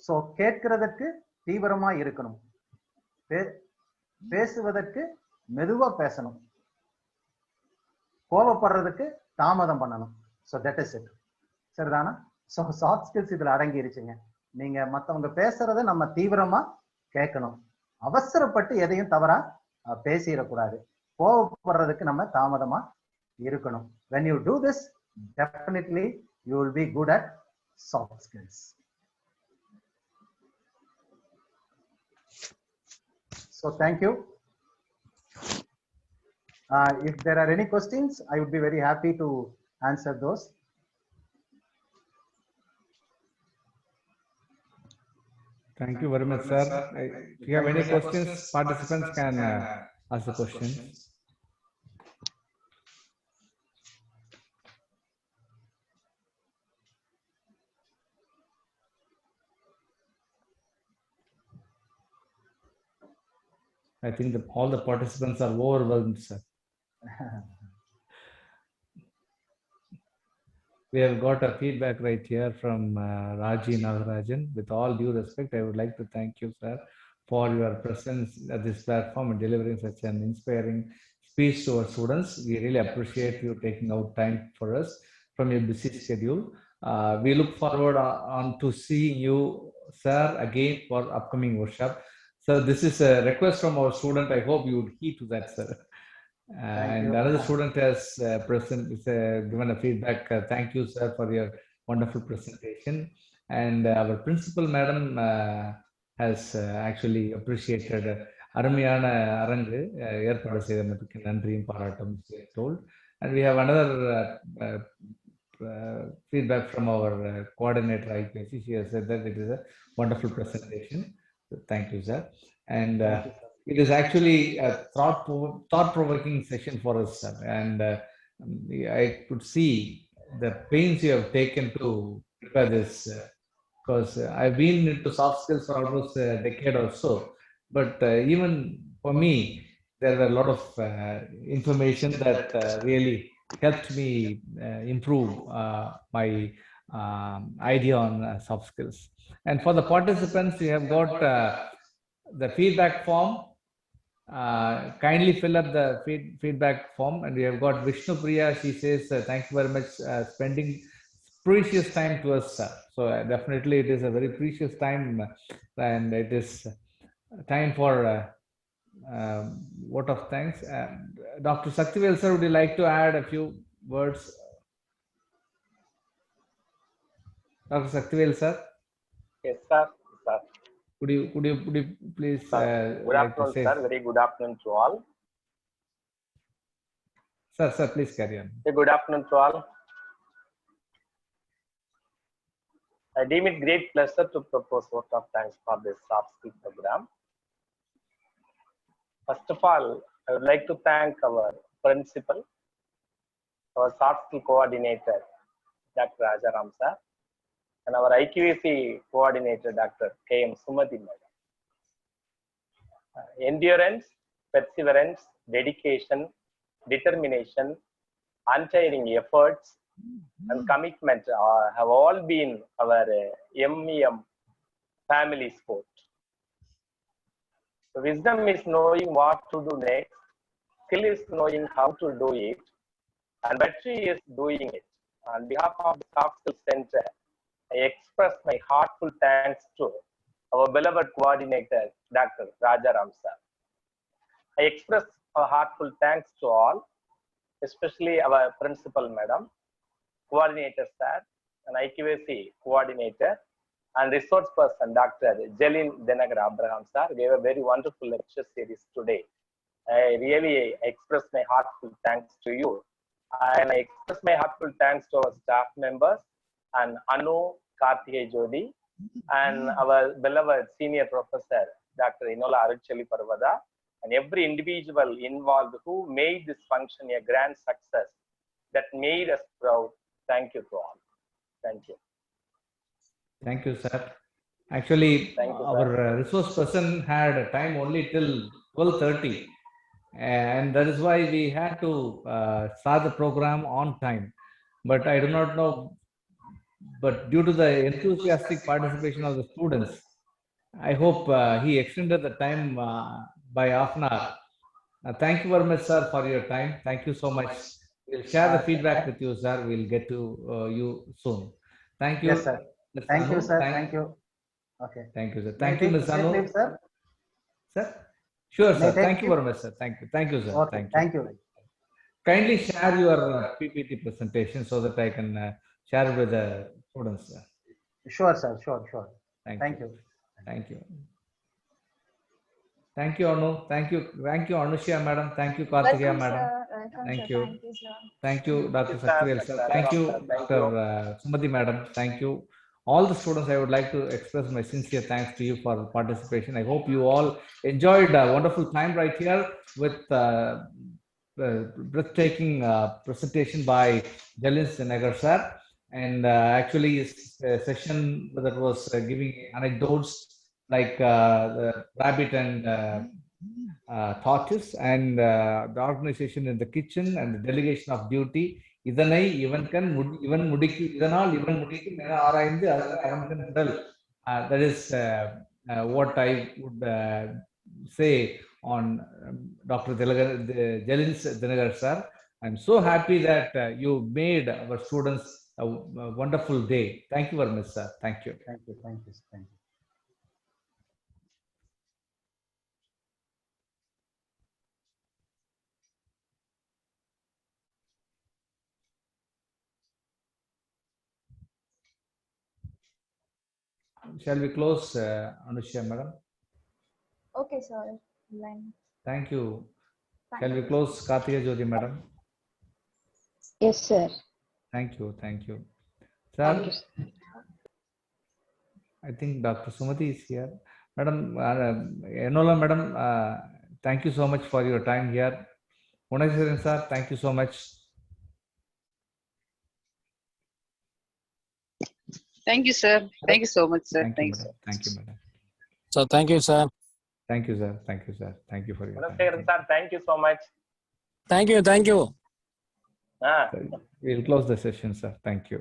So கேட்கிறதுக்கு தீவிரமா இருக்கணும், பேசுவதற்கு மெதுவா பேசணும், கோபப்படுறதுக்கு தாமதம் பண்ணணும். So that is it. சரிதானா? ஸோ சாஃப்ட் ஸ்கில்ஸ் இதுல அடங்கிருச்சுங்க. நீங்க மற்றவங்க பேசுறத நம்ம தீவிரமா கேட்கணும், அவசரப்பட்டு எதையும் தவறா பேசிடக்கூடாது, கோபப்படுறதுக்கு நம்ம தாமதமா இருக்கணும். when you do this, definitely you will be good at soft skills. So thank you. If there are any questions, I would be very happy to answer those. Thank you very much, sir. If you have any questions, participants can ask the questions. I think all the participants are overwhelmed, sir. We have got a feedback right here from Raji Nagarajan. With all due respect, I would like to thank you, sir, for your presence at this platform and delivering such an inspiring speech to our students. We really appreciate you taking out time for us from your busy schedule. We look forward on to seeing you, sir, again for upcoming workshop. So this is a request from our student. I hope you would heed to that, sir. And another student has given a feedback. Thank you, sir, for your wonderful presentation. And our principal madam has actually appreciated அருமையான அரங்கு ஏற்பாடு செய்ததற்கு நன்றியும் பாராட்டும் told. And we have another feedback from our coordinator IPC. She has said that it is a wonderful presentation. So thank you, sir. And it is actually a thought-provoking session for us, sir. And I could see the pains you have taken to prepare this, because I've been into soft skills for almost a decade or so. But even for me, there were a lot of information that really helped me improve my idea on soft skills. And for the participants, we have got the feedback form. Kindly fill up the feedback form. And we have got Vishnu Priya. She says, thank you very much spending precious time to us, sir. So definitely it is a very precious time, and it is time for vote of thanks. Dr. Saktivel, sir, would you like to add a few words? Dr. Saktivel, sir? Yes, sir. Sir. Could you please? Good afternoon, sir. Very good afternoon to all. Sir, please carry on. Good afternoon to all. I deem it great pleasure to propose vote of thanks for this soft skill program. First of all, I would like to thank our principal, our soft skill coordinator, Dr. Rajaram sir, and our IQAC coordinator, Dr. K.M. Sumati madam. Endurance, perseverance, dedication, determination, untiring efforts, and commitment have all been our MEM family sport. So wisdom is knowing what to do next, skill is knowing how to do it, and battery is doing it. On behalf of the Soft Skills Center, I express my heartful thanks to our beloved coordinator, Dr. Rajaram sir. I express a heartful thanks to all, especially our principal madam, coordinator sir, and IQAC coordinator, and resource person, Dr. Jelin Denagar Abraham sir, gave a very wonderful lecture series today. I really express my heartful thanks to you. And I express my heartful thanks to our staff members, and Anu, Karthikey Jodi, and our beloved senior professor, Dr. Inola Aruchali Parvada, and every individual involved who made this function a grand success that made us proud. Thank you to all. Thank you. Thank you, sir. Actually, Thank you, our sir. resource person had time only till 12:30, and that is why we had to start the program on time. But I do not know but due to the enthusiastic participation of the students, I hope he extended the time by half an hour. Thank you very much, sir, for your time. Thank you so much. We'll share the feedback with you, sir. We'll get to you soon. Thank you. Yes, sir. Ms. Thank you, Anu. sir. Thank you. Okay. Thank you, sir. May I Thank you, take Ms. Anu. leave, sir? Sir? Sure, May I sir. take Thank you leave? very much, sir. Thank you. Thank you, sir. Okay. Thank you. Kindly share your PPT presentation so that I can share it with the students, sir. Sure, sir. Sure. Thank you. Thank you. Thank you, Anu. Thank you, Anushya, madam. Thank you, Kartikeya, Welcome, madam. sir. Welcome, Thank sir. you. Thank you, sir. Thank you, Dr. Thank you, Saktivel, sir. sir. Thank you, Thank Dr. you. Sumati, madam. Thank you. All the students, I would like to express my sincere thanks to you for participation. I hope you all enjoyed a wonderful time right here with breathtaking presentation by Jalins Nagar, sir. And actually, a session that was giving anecdotes like the rabbit and tortoise and the organization in the kitchen and the delegation of duty. இதனை இவன்கண் இவன் முடிக்கு இதனால் இவன் முடிக்கும் என ஆராய்ந்து அவன்கண் உடல். That is what I would say on Dr. Jalins Dinagar, sir. I'm so happy that you made our students a wonderful day. Thank you very much, sir. Thank you. Thank you. Thank you. Thank you. Shall we close, Anushya, madam? Okay, sir. Line. Thank you. Thank Shall we you. close, Kartikeya Jyoti, madam? Yes, sir. Thank you. Thank Sir, you, sir. I think Dr. Sumati is here. Madam, Enola, madam, thank you so much for your time here. Munasharan, sir, thank you so much. Thank you, sir. Thank you so much, sir. Thank you, madam. Thanks. Thank you, madam. So thank you, sir. Thank you, sir. Thank you, sir. Thank you for your time. Munasharan sir, thank you so much. Thank you. Ah. We'll close the session, sir. Thank you.